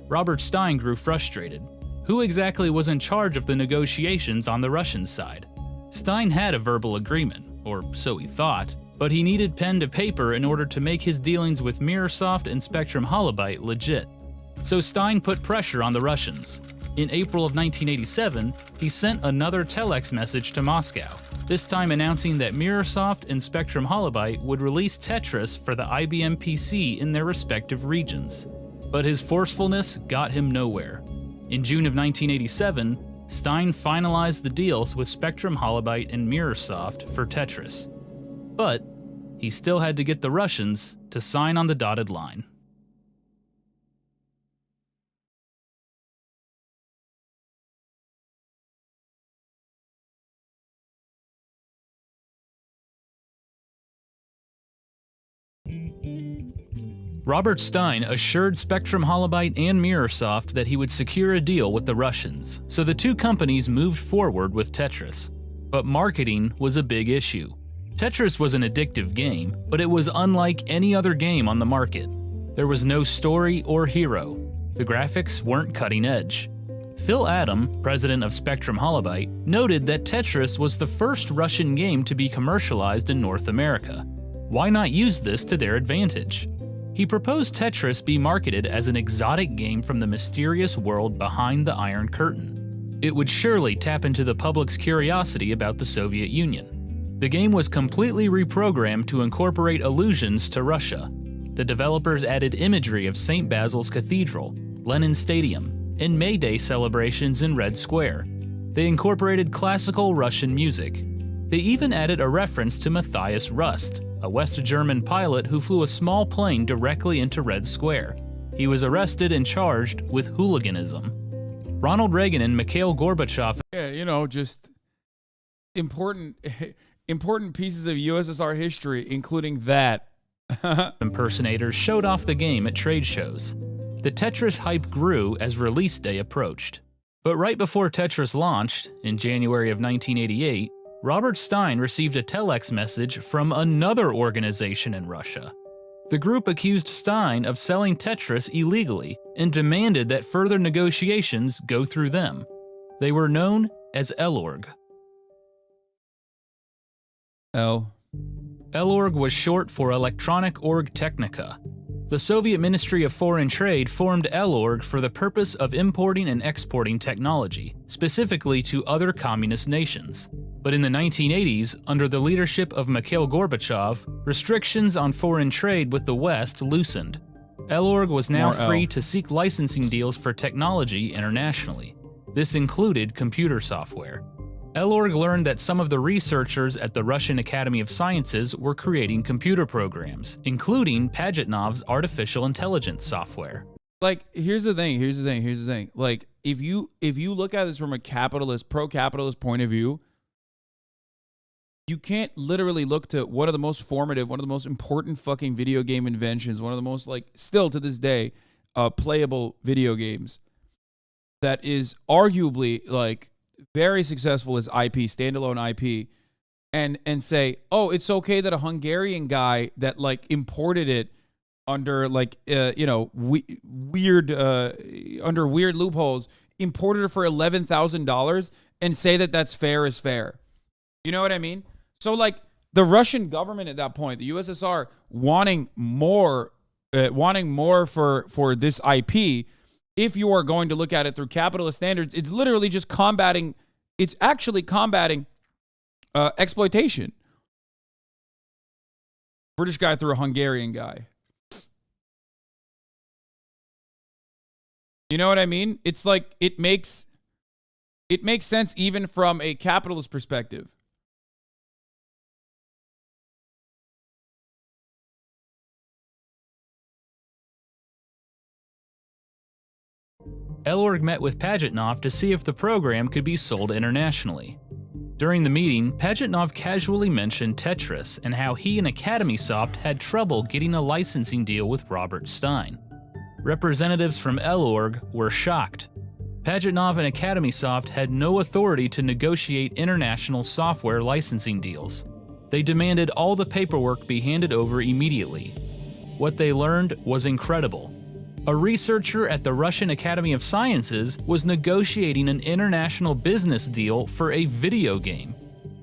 Robert Stein grew frustrated. Who exactly was in charge of the negotiations on the Russian side? Stein had a verbal agreement, or so he thought, but he needed pen to paper in order to make his dealings with Mirrorsoft and Spectrum Holobyte legit. So Stein put pressure on the Russians. In April of 1987, he sent another telex message to Moscow, this time announcing that Mirrorsoft and Spectrum Holobyte would release Tetris for the IBM PC in their respective regions. But his forcefulness got him nowhere. In June of 1987, Stein finalized the deals with Spectrum Holobyte and Mirrorsoft for Tetris. But he still had to get the Russians to sign on the dotted line. Robert Stein assured Spectrum Holobyte and Mirrorsoft that he would secure a deal with the Russians, so the two companies moved forward with Tetris. But marketing was a big issue. Tetris was an addictive game, but it was unlike any other game on the market. There was no story or hero. The graphics weren't cutting edge. Phil Adam, president of Spectrum Holobyte, noted that Tetris was the first Russian game to be commercialized in North America. Why not use this to their advantage? He proposed Tetris be marketed as an exotic game from the mysterious world behind the Iron Curtain. It would surely tap into the public's curiosity about the Soviet Union. The game was completely reprogrammed to incorporate allusions to Russia. The developers added imagery of St. Basil's Cathedral, Lenin Stadium, and May Day celebrations in Red Square. They incorporated classical Russian music. They even added a reference to Matthias Rust, a West German pilot who flew a small plane directly into Red Square. He was arrested and charged with hooliganism. Ronald Reagan and Mikhail Gorbachev, just important pieces of USSR history, including that. impersonators showed off the game at trade shows. The Tetris hype grew as release day approached. But right before Tetris launched, in January of 1988, Robert Stein received a telex message from another organization in Russia. The group accused Stein of selling Tetris illegally and demanded that further negotiations go through them. They were known as ELORG. ELORG was short for Electronic Org Technica. The Soviet Ministry of Foreign Trade formed ELORG for the purpose of importing and exporting technology, specifically to other communist nations. But in the 1980s, under the leadership of Mikhail Gorbachev, restrictions on foreign trade with the West loosened. ELORG was now free to seek licensing deals for technology internationally. This included computer software. ELORG learned that some of the researchers at the Russian Academy of Sciences were creating computer programs, including Pajitnov's artificial intelligence software. Like, here's the thing. Like, if you look at this from a pro-capitalist point of view, you can't literally look to one of the most formative, one of the most important fucking video game inventions, one of the most, still to this day, playable video games that is arguably, very successful as IP, standalone IP, and say, oh, it's okay that a Hungarian guy that, imported it under, weird loopholes, imported it for $11,000 and say that that's fair is fair. You know what I mean? So, the Russian government at that point, the USSR, wanting more for this IP, if you are going to look at it through capitalist standards, it's literally just combating exploitation. British guy through a Hungarian guy. You know what I mean? It's it makes sense even from a capitalist perspective. Elorg met with Pajitnov to see if the program could be sold internationally. During the meeting, Pajitnov casually mentioned Tetris and how he and AcademySoft had trouble getting a licensing deal with Robert Stein. Representatives from Elorg were shocked. Pajitnov and AcademySoft had no authority to negotiate international software licensing deals. They demanded all the paperwork be handed over immediately. What they learned was incredible. A researcher at the Russian Academy of Sciences was negotiating an international business deal for a video game.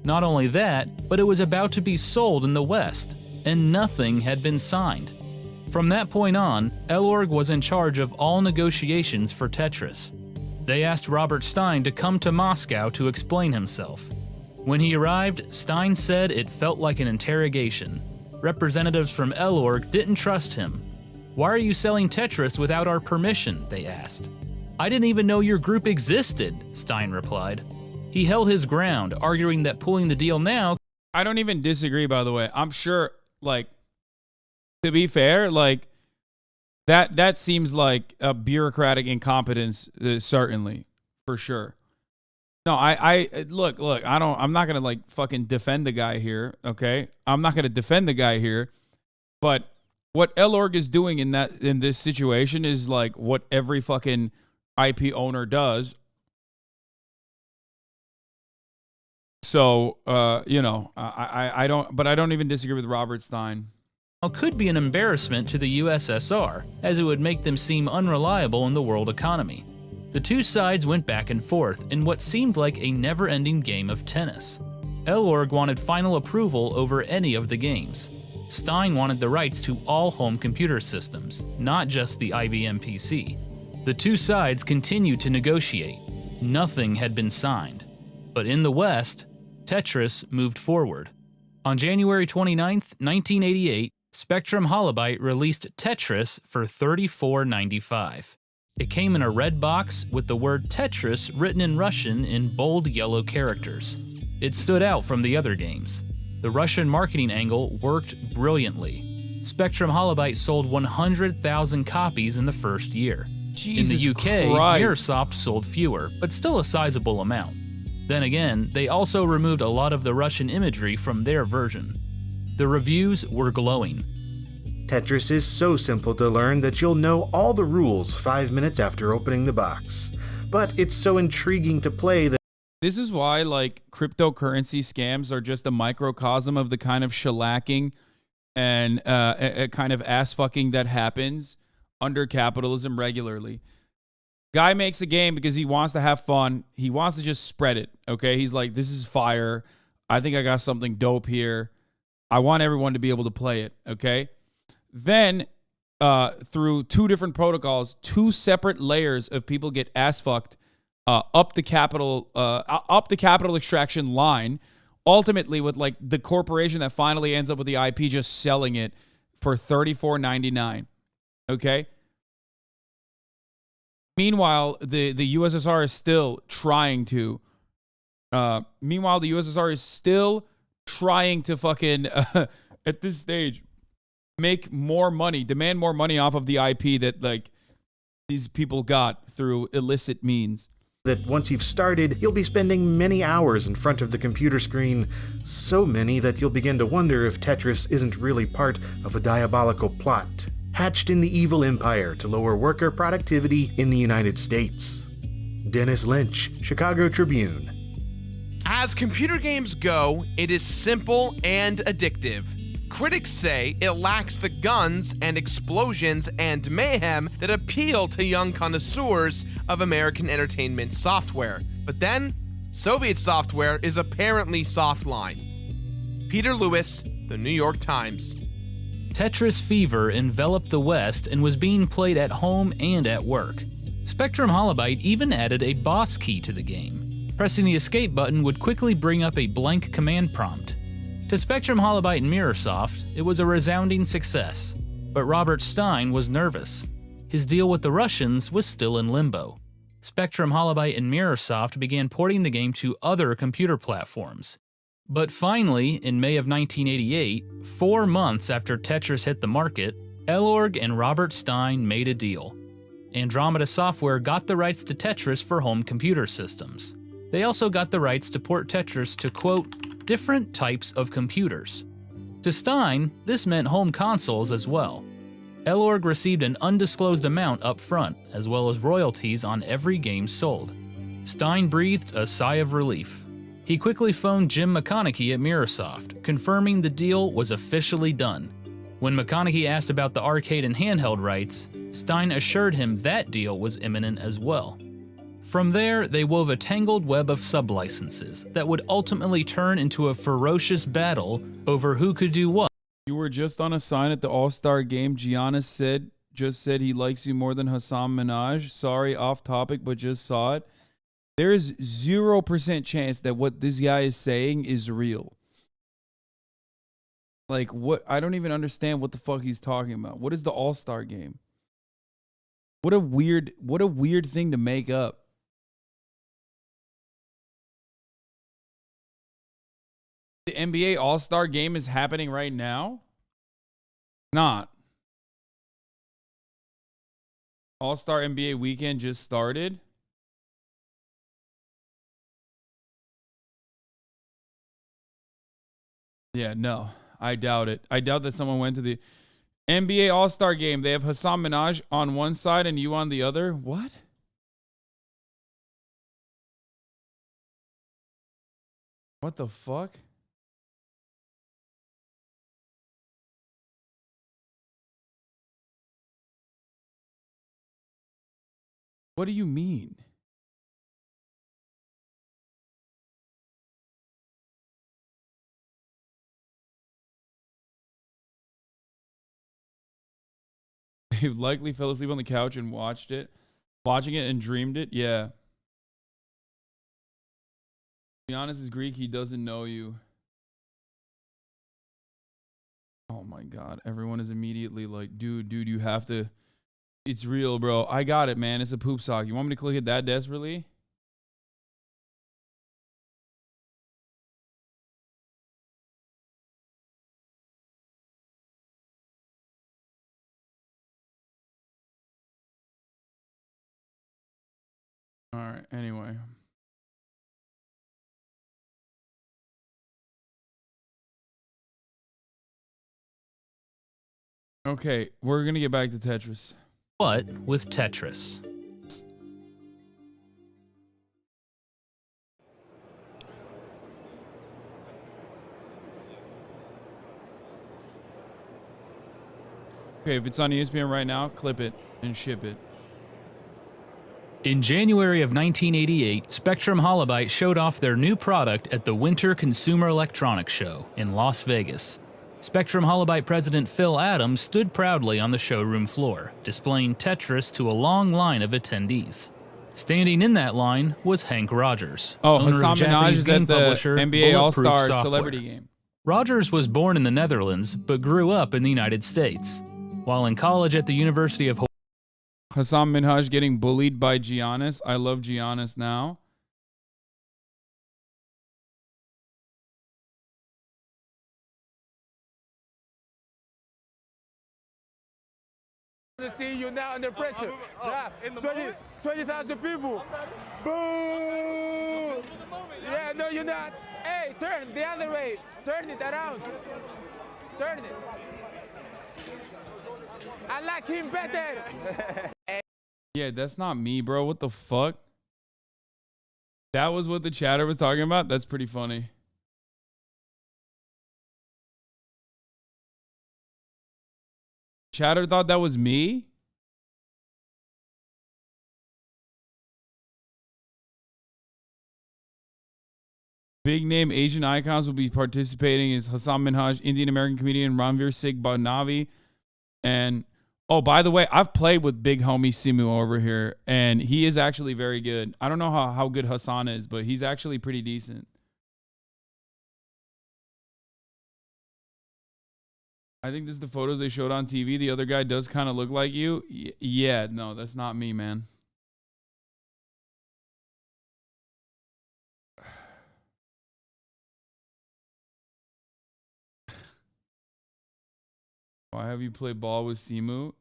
Not only that, but it was about to be sold in the West, and nothing had been signed. From that point on, Elorg was in charge of all negotiations for Tetris. They asked Robert Stein to come to Moscow to explain himself. When he arrived, Stein said it felt like an interrogation. Representatives from Elorg didn't trust him. "Why are you selling Tetris without our permission?" they asked. "I didn't even know your group existed," Stein replied. He held his ground, arguing that pulling the deal now... I don't even disagree, by the way. I'm sure, like, to be fair, like, that seems like a bureaucratic incompetence, certainly, for sure. No, look, I'm not gonna, like, fucking defend the guy here, okay? I'm not gonna defend the guy here, but what Elorg is doing in this situation is like what every fucking IP owner does. So, I don't even disagree with Robert Stein. Could be an embarrassment to the USSR, as it would make them seem unreliable in the world economy. The two sides went back and forth in what seemed like a never-ending game of tennis. Elorg wanted final approval over any of the games. Stein wanted the rights to all home computer systems, not just the IBM PC. The two sides continued to negotiate. Nothing had been signed. But in the West, Tetris moved forward. On January 29, 1988, Spectrum Holobyte released Tetris for $34.95. It came in a red box with the word Tetris written in Russian in bold yellow characters. It stood out from the other games. The Russian marketing angle worked brilliantly. Spectrum Holobyte sold 100,000 copies in the first year. Jesus in the UK, Christ. Mirrorsoft sold fewer, but still a sizable amount. Then again, they also removed a lot of the Russian imagery from their version. The reviews were glowing. Tetris is so simple to learn that you'll know all the rules 5 minutes after opening the box. But it's so intriguing to play that This is why, like, cryptocurrency scams are just a microcosm of the kind of shellacking and a kind of ass fucking that happens under capitalism regularly. Guy makes a game because he wants to have fun. He wants to just spread it, okay? He's like, this is fire. I think I got something dope here. I want everyone to be able to play it, okay? Then, through two different protocols, two separate layers of people get ass fucked up the capital extraction line, ultimately with like the corporation that finally ends up with the IP just selling it for $34.99. Okay. Meanwhile, the USSR is still trying to. Fucking at this stage make more money, demand more money off of the IP that like these people got through illicit means. that once you've started, you'll be spending many hours in front of the computer screen, so many that you'll begin to wonder if Tetris isn't really part of a diabolical plot, hatched in the evil empire to lower worker productivity in the United States. Dennis Lynch, Chicago Tribune. As computer games go, it is simple and addictive. Critics say it lacks the guns and explosions and mayhem that appeal to young connoisseurs of American entertainment software. But then, Soviet software is apparently softline. Peter Lewis, The New York Times. Tetris fever enveloped the West and was being played at home and at work. Spectrum Holobyte even added a boss key to the game. Pressing the escape button would quickly bring up a blank command prompt. To Spectrum Holobyte and Mirrorsoft, it was a resounding success. But Robert Stein was nervous. His deal with the Russians was still in limbo. Spectrum Holobyte and Mirrorsoft began porting the game to other computer platforms. But finally, in May of 1988, 4 months after Tetris hit the market, Elorg and Robert Stein made a deal. Andromeda Software got the rights to Tetris for home computer systems. They also got the rights to port Tetris to, quote, different types of computers. To Stein, this meant home consoles as well. Elorg received an undisclosed amount up front, as well as royalties on every game sold. Stein breathed a sigh of relief. He quickly phoned Jim McConaughey at Microsoft, confirming the deal was officially done. When McConaughey asked about the arcade and handheld rights, Stein assured him that deal was imminent as well. From there, they wove a tangled web of sublicenses that would ultimately turn into a ferocious battle over who could do what. You were just on a sign at the All-Star game. Giannis just said he likes you more than Hassan Minaj. Sorry, off topic, but just saw it. There is 0% chance that what this guy is saying is real. Like, what? I don't even understand what the fuck he's talking about. What is the All-Star game? What a weird thing to make up. The NBA All-Star game is happening right now? Not. All-Star NBA weekend just started? Yeah, no. I doubt it. I doubt that someone went to the NBA All-Star game. They have Hassan Minaj on one side and you on the other. What? What the fuck? What do you mean? He likely fell asleep on the couch and watching it and dreamed it. Yeah. To be honest, is Greek. He doesn't know you. Oh my God. Everyone is immediately like, dude, you have to. It's real, bro. I got it, man. It's a poop sock. You want me to click it that desperately? All right. Anyway. Okay. We're going to get back to Tetris. What with Tetris? Okay, if it's on ESPN right now, clip it and ship it. In January of 1988, Spectrum Holobyte showed off their new product at the Winter Consumer Electronics Show in Las Vegas. Spectrum Holobyte president Phil Adams stood proudly on the showroom floor, displaying Tetris to a long line of attendees. Standing in that line was Hank Rogers, owner Hassan of Minaj Japanese is game at the publisher NBA Bulletproof All-Star Software. Celebrity Game. Rogers was born in the Netherlands, but grew up in the United States. While in college at the University of Hawaii, Hassan Minhaj getting bullied by Giannis. I love Giannis now. To see you now under pressure. Yeah, 20,000 people. Boom! Yeah, no, you're not. Hey, turn the other way. Turn it around. Turn it. I like him better. Yeah, that's not me, bro. What the fuck? That was what the chatter was talking about? That's pretty funny. Chatter thought that was me? Big name Asian icons will be participating is Hassan Minhaj, Indian American comedian Ranveer Singh Bhanavi, and oh, by the way, I've played with big homie Simu over here, and he is actually very good. I don't know how good Hassan is, but he's actually pretty decent. I think this is the photos they showed on TV. The other guy does kind of look like you. Yeah, no, that's not me, man. Why have you played ball with Simu?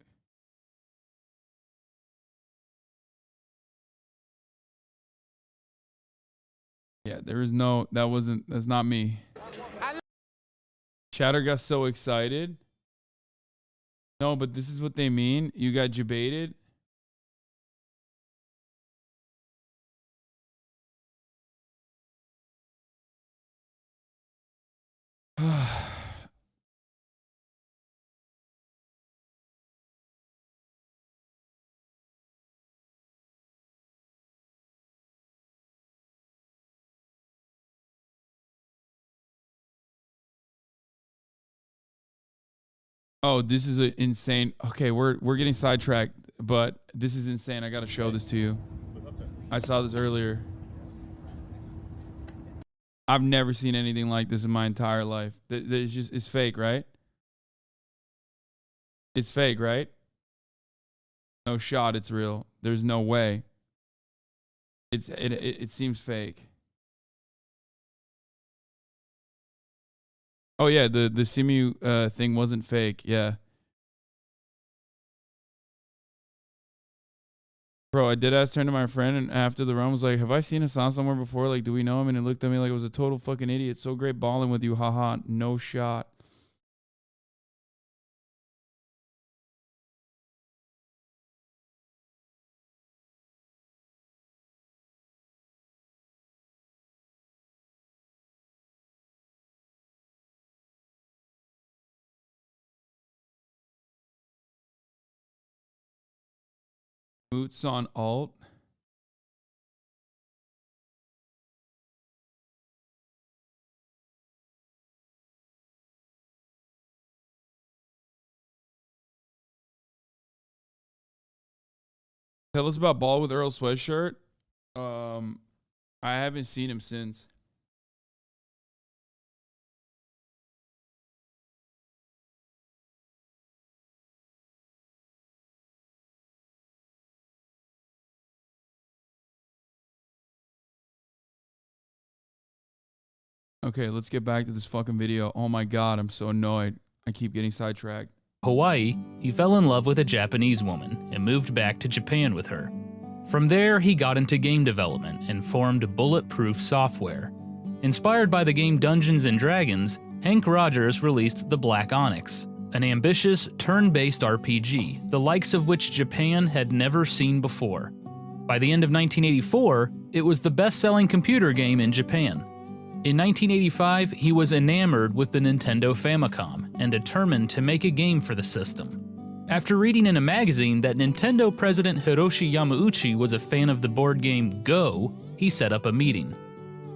Yeah, there is no, that's not me. Chatter got so excited. No, but this is what they mean. You got debated. Oh, this is a insane. Okay, we're getting sidetracked, but this is insane. I gotta show this to you. I saw this earlier. I've never seen anything like this in my entire life. It's fake, right? It's fake, right? No shot, it's real. There's no way. It seems fake. Oh yeah, the Simu thing wasn't fake. Yeah. Bro, I did ask turn to my friend and after the run was like, have I seen Hasan somewhere before? Like, do we know him? And he looked at me like I was a total fucking idiot. So great balling with you. Haha. No shot. Boots on alt. Tell us about Ball with Earl Sweatshirt. I haven't seen him since. Okay, let's get back to this fucking video. Oh my god, I'm so annoyed. I keep getting sidetracked. Hawaii, he fell in love with a Japanese woman and moved back to Japan with her. From there, he got into game development and formed Bulletproof Software. Inspired by the game Dungeons & Dragons, Hank Rogers released The Black Onyx, an ambitious, turn-based RPG, the likes of which Japan had never seen before. By the end of 1984, it was the best-selling computer game in Japan. In 1985, he was enamored with the Nintendo Famicom and determined to make a game for the system. After reading in a magazine that Nintendo president Hiroshi Yamauchi was a fan of the board game Go, he set up a meeting.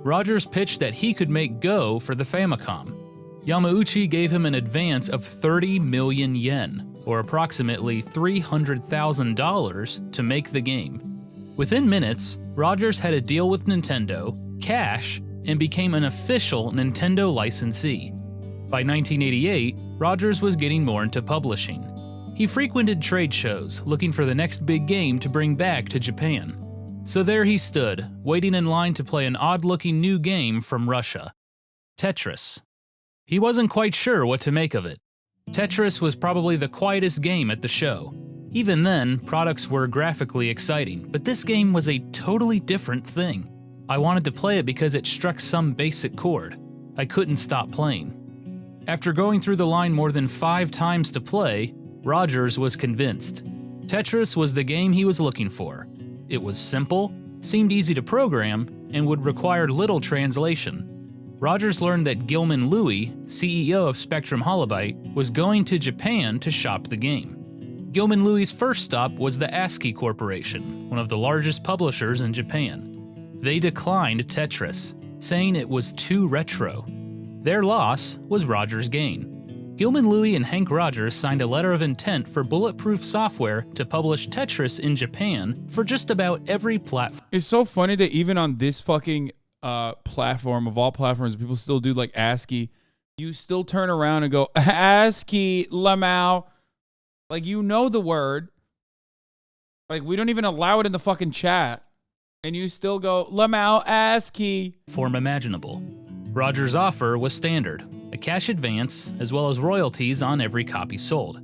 Rogers pitched that he could make Go for the Famicom. Yamauchi gave him an advance of 30 million yen, or approximately $300,000, to make the game. Within minutes, Rogers had a deal with Nintendo, cash, and became an official Nintendo licensee. By 1988, Rogers was getting more into publishing. He frequented trade shows, looking for the next big game to bring back to Japan. So there he stood, waiting in line to play an odd-looking new game from Russia, Tetris. He wasn't quite sure what to make of it. Tetris was probably the quietest game at the show. Even then, products were graphically exciting, but this game was a totally different thing. I wanted to play it because it struck some basic chord. I couldn't stop playing. After going through the line more than 5 times to play, Rogers was convinced. Tetris was the game he was looking for. It was simple, seemed easy to program, and would require little translation. Rogers learned that Gilman Louie, CEO of Spectrum Holobyte, was going to Japan to shop the game. Gilman Louie's first stop was the ASCII Corporation, one of the largest publishers in Japan. They declined Tetris, saying it was too retro. Their loss was Rogers' gain. Gilman Louie and Hank Rogers signed a letter of intent for Bulletproof Software to publish Tetris in Japan for just about every platform. It's so funny that even on this fucking platform of all platforms, people still do like ASCII. You still turn around and go, ASCII, Lamau. Like, you know the word. Like, we don't even allow it in the fucking chat. And you still go, Lamau, ASCII. Form imaginable. Rogers' offer was standard, a cash advance, as well as royalties on every copy sold.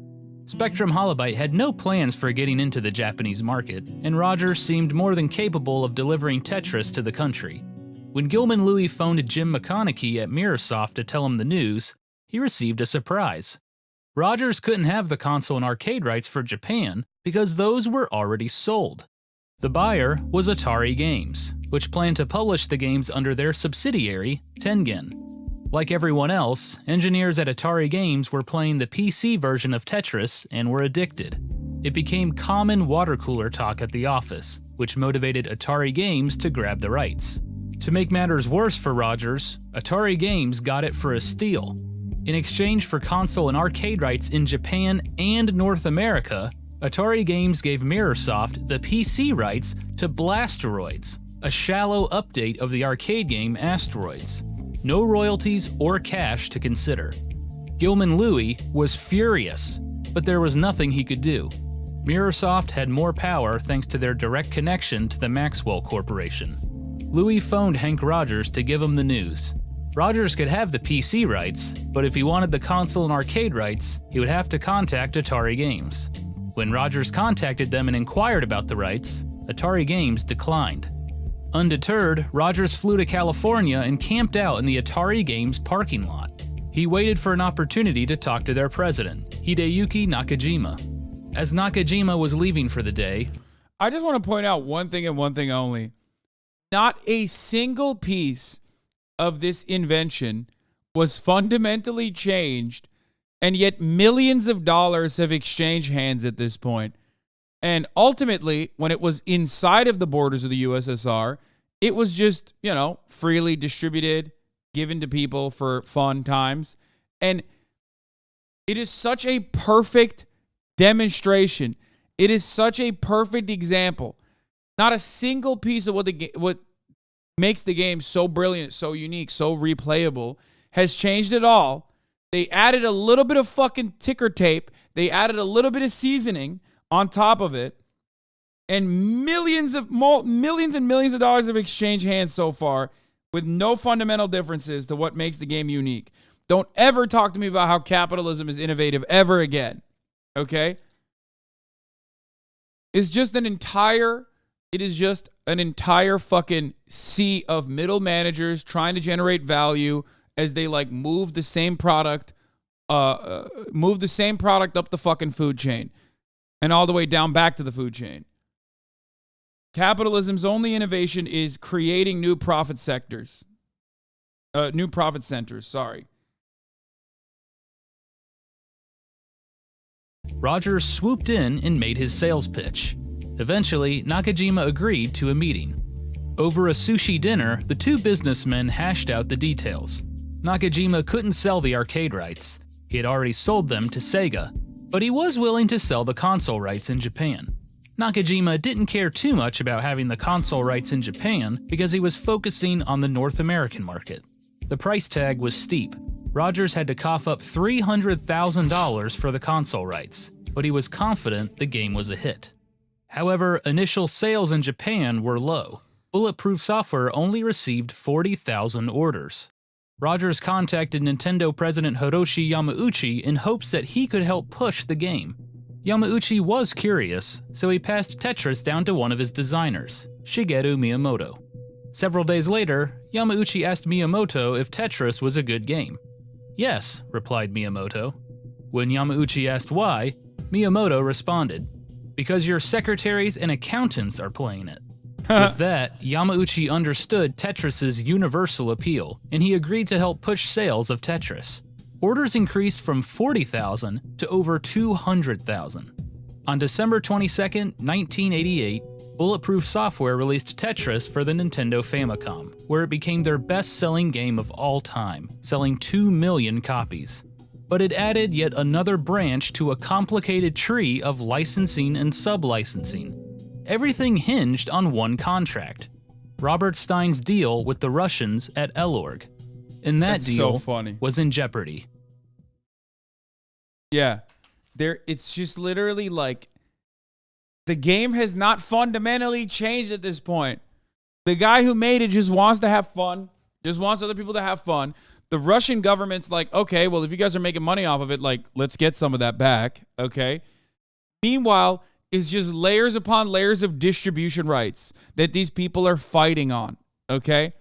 Spectrum Holobyte had no plans for getting into the Japanese market, and Rogers seemed more than capable of delivering Tetris to the country. When Gilman Louie phoned Jim McConaughey at Mirrorsoft to tell him the news, he received a surprise. Rogers couldn't have the console and arcade rights for Japan because those were already sold. The buyer was Atari Games, which planned to publish the games under their subsidiary, Tengen. Like everyone else, engineers at Atari Games were playing the PC version of Tetris and were addicted. It became common water cooler talk at the office, which motivated Atari Games to grab the rights. To make matters worse for Rogers, Atari Games got it for a steal. In exchange for console and arcade rights in Japan and North America, Atari Games gave Mirrorsoft the PC rights to Blasteroids, a shallow update of the arcade game Asteroids. No royalties or cash to consider. Gilman Louie was furious, but there was nothing he could do. Mirrorsoft had more power thanks to their direct connection to the Maxwell Corporation. Louie phoned Hank Rogers to give him the news. Rogers could have the PC rights, but if he wanted the console and arcade rights, he would have to contact Atari Games. When Rogers contacted them and inquired about the rights, Atari Games declined. Undeterred, Rogers flew to California and camped out in the Atari Games parking lot. He waited for an opportunity to talk to their president, Hideyuki Nakajima. As Nakajima was leaving for the day, I just want to point out one thing and one thing only. Not a single piece of this invention was fundamentally changed, and yet millions of dollars have exchanged hands at this point. And ultimately, when it was inside of the borders of the USSR, it was just, freely distributed, given to people for fun times. And it is such a perfect demonstration. It is such a perfect example. Not a single piece of what makes the game so brilliant, so unique, so replayable has changed at all. They added a little bit of fucking ticker tape. They added a little bit of seasoning on top of it, and millions and millions of dollars have exchanged hands so far with no fundamental differences to what makes the game unique. Don't ever talk to me about how capitalism is innovative ever again, okay? It is just an entire fucking sea of middle managers trying to generate value as they move the same product up the fucking food chain. And all the way down back to the food chain. Capitalism's only innovation is creating new profit centers, sorry. Rogers swooped in and made his sales pitch. Eventually, Nakajima agreed to a meeting. Over a sushi dinner, the two businessmen hashed out the details. Nakajima couldn't sell the arcade rights. He had already sold them to Sega, but he was willing to sell the console rights in Japan. Nakajima didn't care too much about having the console rights in Japan because he was focusing on the North American market. The price tag was steep. Rogers had to cough up $300,000 for the console rights, but he was confident the game was a hit. However, initial sales in Japan were low. Bulletproof Software only received 40,000 orders. Rogers contacted Nintendo president Hiroshi Yamauchi in hopes that he could help push the game. Yamauchi was curious, so he passed Tetris down to one of his designers, Shigeru Miyamoto. Several days later, Yamauchi asked Miyamoto if Tetris was a good game. "Yes," replied Miyamoto. When Yamauchi asked why, Miyamoto responded, "Because your secretaries and accountants are playing it." With that, Yamauchi understood Tetris's universal appeal, and he agreed to help push sales of Tetris. Orders increased from 40,000 to over 200,000. On December 22, 1988, Bulletproof Software released Tetris for the Nintendo Famicom, where it became their best-selling game of all time, selling 2 million copies. But it added yet another branch to a complicated tree of licensing and sub-licensing. Everything hinged on one contract, Robert Stein's deal with the Russians at Elorg. And that deal was in jeopardy. Yeah. It's just literally the game has not fundamentally changed at this point. The guy who made it just wants to have fun, just wants other people to have fun. The Russian government's like, okay, well, if you guys are making money off of it, let's get some of that back, okay? Meanwhile, is just layers upon layers of distribution rights that these people are fighting on, okay?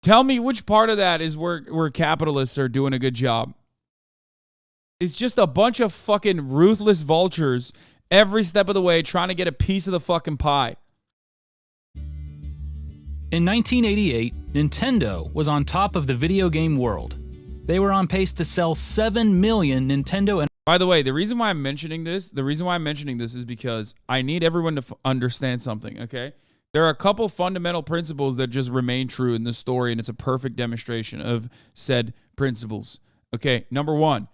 Tell me which part of that is where capitalists are doing a good job. It's just a bunch of fucking ruthless vultures every step of the way trying to get a piece of the fucking pie. In 1988, Nintendo was on top of the video game world. They were on pace to sell 7 million Nintendo and By the way, the reason why I'm mentioning this is because I need everyone to understand something, okay? There are a couple fundamental principles that just remain true in this story, and it's a perfect demonstration of said principles. Okay, number one,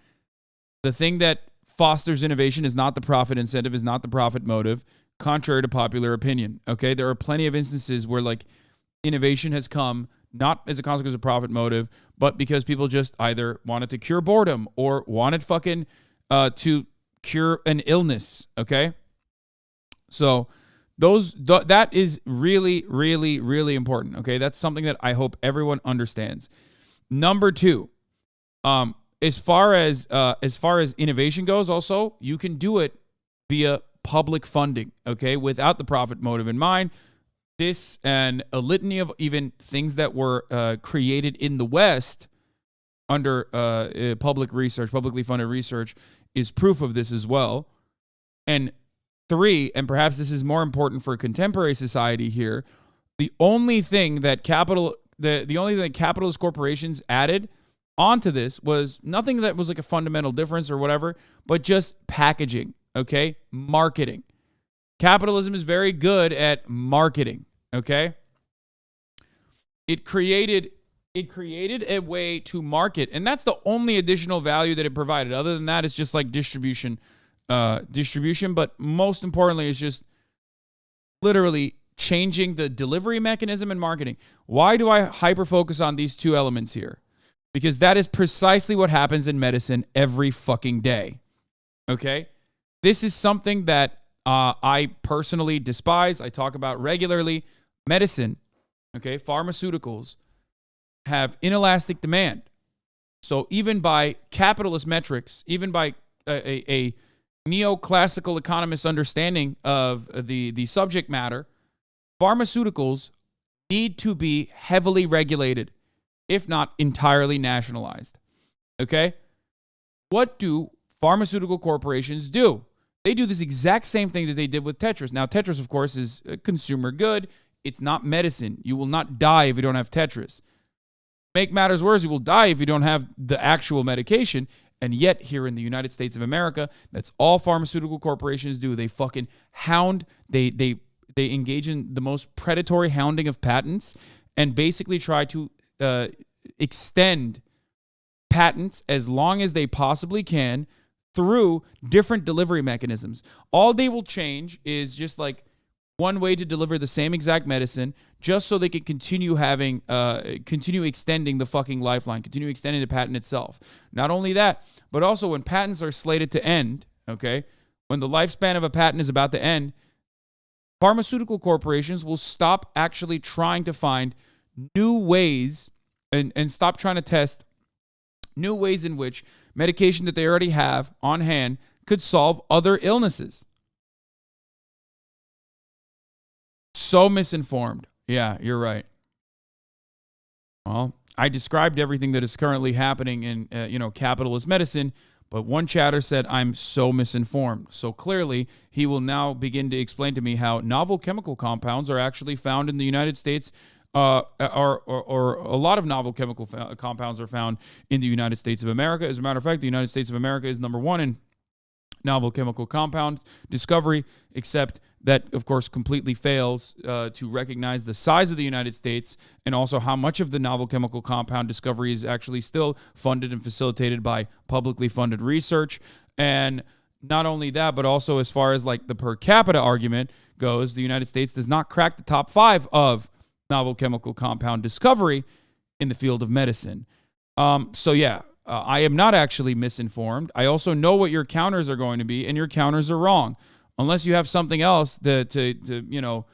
the thing that fosters innovation is not the profit incentive, is not the profit motive, contrary to popular opinion, okay? There are plenty of instances where, like, innovation has come not as a consequence of profit motive, but because people just either wanted to cure boredom or wanted fucking to cure an illness, okay? So that is really, really, really important, okay? That's something that I hope everyone understands. Number two, as far as innovation goes, also, you can do it via public funding, okay, without the profit motive in mind. This and a litany of even things that were created in the West under public research, publicly funded research, is proof of this as well. And three, and perhaps this is more important for contemporary society here, the only thing that capitalist corporations added onto this was nothing that was like a fundamental difference or whatever, but just packaging, okay? Marketing. Capitalism is very good at marketing, okay? It created a way to market, and that's the only additional value that it provided. Other than that, it's just like distribution, but most importantly, it's just literally changing the delivery mechanism and marketing. Why do I hyper-focus on these two elements here? Because that is precisely what happens in medicine every fucking day, okay? This is something that I personally despise. I talk about regularly. Medicine, okay, pharmaceuticals have inelastic demand. So even by capitalist metrics, even by a neoclassical economist understanding of the subject matter, pharmaceuticals need to be heavily regulated, if not entirely nationalized. Okay? What do pharmaceutical corporations do? They do this exact same thing that they did with Tetris. Now, Tetris, of course, is a consumer good. It's not medicine. You will not die if you don't have Tetris. Make matters worse, you will die if you don't have the actual medication. And yet, here in the United States of America, that's all pharmaceutical corporations do. They fucking hound. They engage in the most predatory hounding of patents and basically try to extend patents as long as they possibly can through different delivery mechanisms. All they will change is just like one way to deliver the same exact medicine, just so they can continue extending the fucking lifeline, continue extending the patent itself. Not only that, but also when patents are slated to end, okay, when the lifespan of a patent is about to end, pharmaceutical corporations will stop actually trying to find new ways and stop trying to test new ways in which medication that they already have on hand could solve other illnesses. So misinformed. Yeah, you're right. Well, I described everything that is currently happening in, capitalist medicine, but one chatter said I'm so misinformed. So clearly, he will now begin to explain to me how novel chemical compounds are actually found in the United States, or a lot of novel chemical compounds are found in the United States of America. As a matter of fact, the United States of America is number one in novel chemical compound discovery, except that, of course, completely fails to recognize the size of the United States and also how much of the novel chemical compound discovery is actually still funded and facilitated by publicly funded research. And not only that, but also as far as like the per capita argument goes, the United States does not crack the top 5 of novel chemical compound discovery in the field of medicine. I am not actually misinformed. I also know what your counters are going to be, and your counters are wrong. Unless you have something else to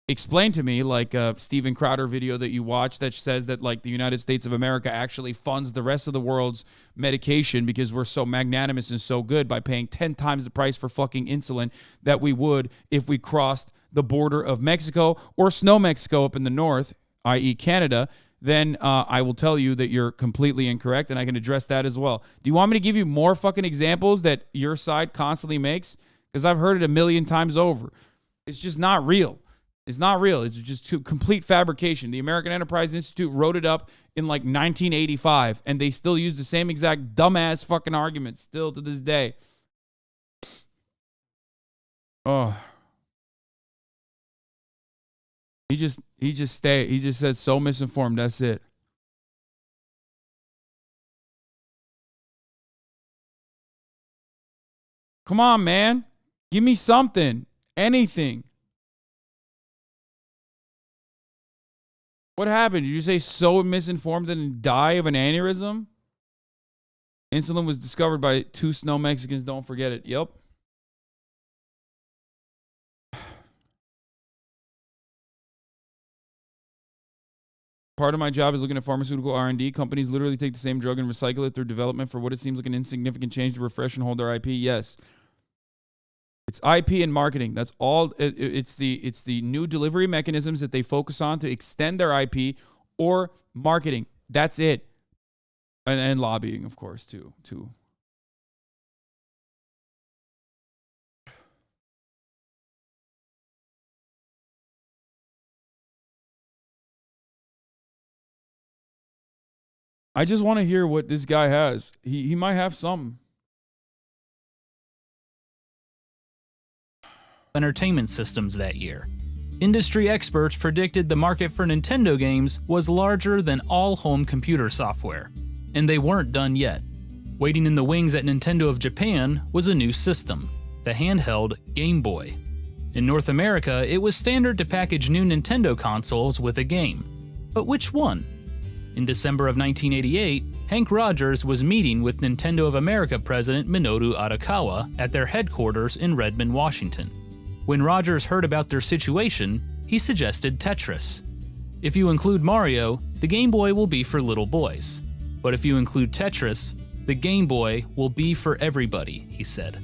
explain to me, like a Steven Crowder video that you watch that says that like the United States of America actually funds the rest of the world's medication because we're so magnanimous and so good by paying 10 times the price for fucking insulin that we would if we crossed the border of Mexico or snow Mexico up in the north, i.e. Canada. then I will tell you that you're completely incorrect, and I can address that as well. Do you want me to give you more fucking examples that your side constantly makes? Because I've heard it a million times over. It's just not real. It's not real. It's just complete fabrication. The American Enterprise Institute wrote it up in like 1985, and they still use the same exact dumbass fucking arguments still to this day. Oh. He just said so misinformed. That's it. Come on, man. Give me something. Anything. What happened? Did you say so misinformed and die of an aneurysm? Insulin was discovered by 2 snow Mexicans. Don't forget it. Yep. Part of my job is looking at pharmaceutical R&D. Companies literally take the same drug and recycle it through development for what it seems like an insignificant change to refresh and hold their IP. Yes. It's IP and marketing. That's all. It's the new delivery mechanisms that they focus on to extend their IP or marketing. That's it. And lobbying, of course, too. I just want to hear what this guy has. He might have something. Entertainment systems that year. Industry experts predicted the market for Nintendo games was larger than all home computer software. And they weren't done yet. Waiting in the wings at Nintendo of Japan was a new system, the handheld Game Boy. In North America, it was standard to package new Nintendo consoles with a game. But which one? In December of 1988, Hank Rogers was meeting with Nintendo of America president Minoru Arakawa at their headquarters in Redmond, Washington. When Rogers heard about their situation, he suggested Tetris. If you include Mario, the Game Boy will be for little boys. But if you include Tetris, the Game Boy will be for everybody, he said.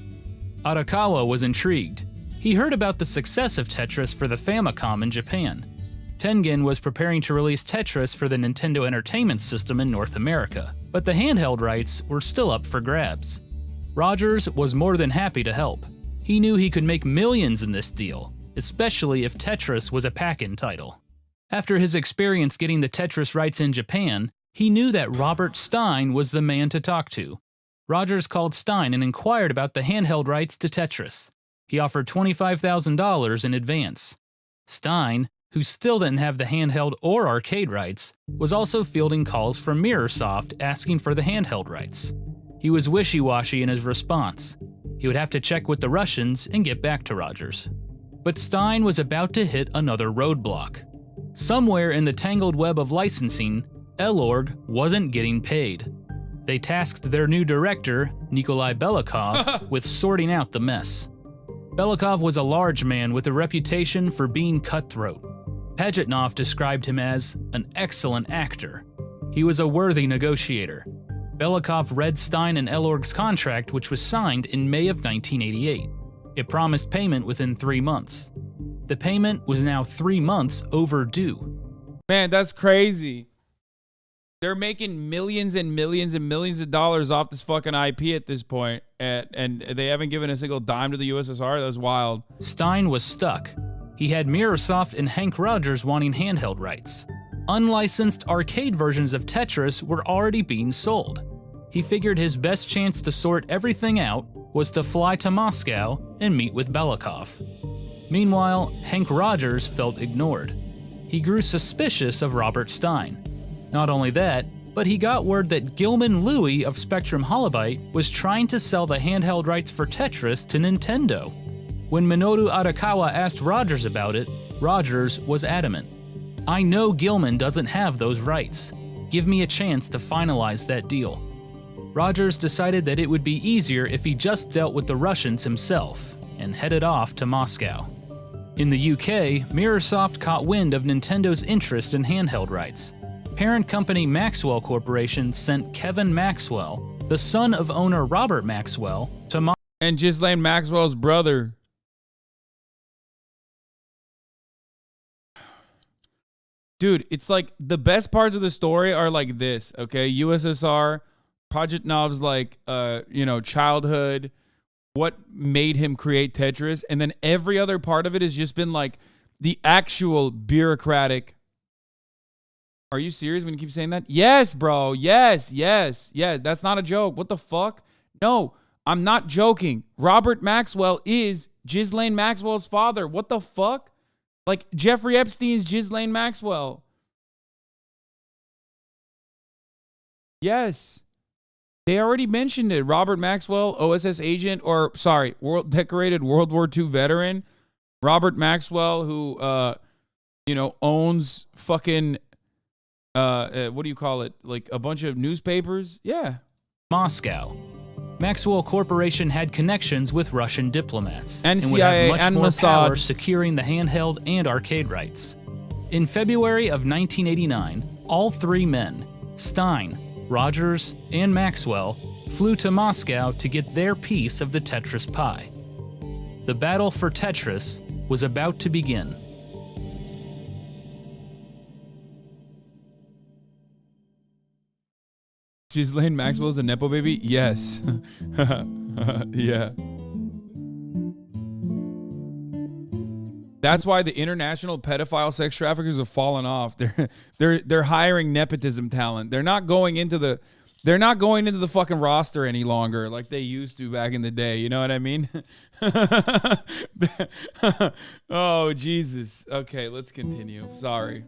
Arakawa was intrigued. He heard about the success of Tetris for the Famicom in Japan. Tengen was preparing to release Tetris for the Nintendo Entertainment System in North America, but the handheld rights were still up for grabs. Rogers was more than happy to help. He knew he could make millions in this deal, especially if Tetris was a pack-in title. After his experience getting the Tetris rights in Japan, he knew that Robert Stein was the man to talk to. Rogers called Stein and inquired about the handheld rights to Tetris. He offered $25,000 in advance. Stein, who still didn't have the handheld or arcade rights, was also fielding calls from Mirrorsoft asking for the handheld rights. He was wishy-washy in his response. He would have to check with the Russians and get back to Rogers. But Stein was about to hit another roadblock. Somewhere in the tangled web of licensing, Elorg wasn't getting paid. They tasked their new director, Nikolai Belikov, with sorting out the mess. Belikov was a large man with a reputation for being cutthroat. Pajitnov described him as an excellent actor. He was a worthy negotiator. Belikov read Stein and Elorg's contract, which was signed in May of 1988. It promised payment within 3 months. The payment was now 3 months overdue. Man, that's crazy. They're making millions and millions and millions of dollars off this fucking IP at this point, and they haven't given a single dime to the USSR. That's wild. Stein was stuck. He had Mirrorsoft and Hank Rogers wanting handheld rights. Unlicensed arcade versions of Tetris were already being sold. He figured his best chance to sort everything out was to fly to Moscow and meet with Belikov. Meanwhile, Hank Rogers felt ignored. He grew suspicious of Robert Stein. Not only that, but he got word that Gilman Louie of Spectrum Holobyte was trying to sell the handheld rights for Tetris to Nintendo. When Minoru Arakawa asked Rogers about it, Rogers was adamant. "I know Gilman doesn't have those rights. Give me a chance to finalize that deal." Rogers decided that it would be easier if he just dealt with the Russians himself, and headed off to Moscow. In the UK, Mirrorsoft caught wind of Nintendo's interest in handheld rights. Parent company Maxwell Corporation sent Kevin Maxwell, the son of owner Robert Maxwell, to Moscow. And Ghislaine Maxwell's brother. Dude, it's like the best parts of the story are like this, okay? USSR, Pajitnov's like, childhood, what made him create Tetris, and then every other part of it has just been like the actual bureaucratic. Are you serious when you keep saying that? Yes, bro. Yes. That's not a joke. What the fuck? No, I'm not joking. Robert Maxwell is Ghislaine Maxwell's father. What the fuck? Like Jeffrey Epstein's Ghislaine Maxwell. Yes. They already mentioned it. Robert Maxwell, OSS agent, decorated World War II veteran. Robert Maxwell, who, owns fucking, what do you call it? Like a bunch of newspapers? Yeah. Moscow. Maxwell Corporation had connections with Russian diplomats and would CIA have much and more power Mossad securing the handheld and arcade rights. In February of 1989, all three men, Stein, Rogers, and Maxwell, flew to Moscow to get their piece of the Tetris pie. The battle for Tetris was about to begin. Ghislaine Maxwell's a Nepo baby? Yes. Yeah. That's why the international pedophile sex traffickers have fallen off. They're hiring nepotism talent. They're not going into the fucking roster any longer like they used to back in the day. You know what I mean? Oh, Jesus. Okay, let's continue. Sorry.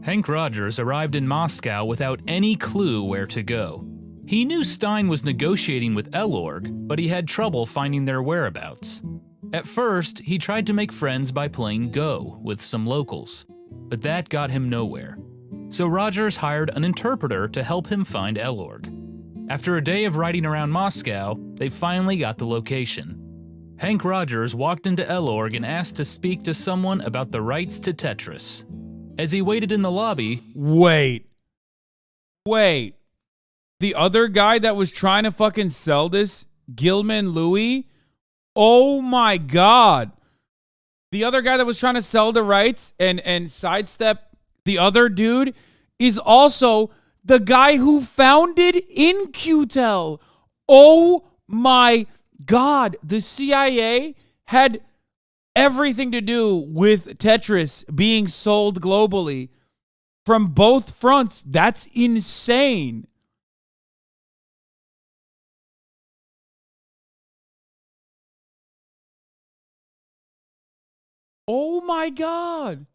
Hank Rogers arrived in Moscow without any clue where to go. He knew Stein was negotiating with Elorg, but he had trouble finding their whereabouts. At first, he tried to make friends by playing Go with some locals, but that got him nowhere. So Rogers hired an interpreter to help him find Elorg. After a day of riding around Moscow, they finally got the location. Hank Rogers walked into Elorg and asked to speak to someone about the rights to Tetris. As he waited in the lobby... Wait. The other guy that was trying to fucking sell this, Gilman Louis? Oh my God. The other guy that was trying to sell the rights and sidestep the other dude is also the guy who founded In-Q-Tel. Oh my God. The CIA had everything to do with Tetris being sold globally from both fronts. That's insane. Oh my God.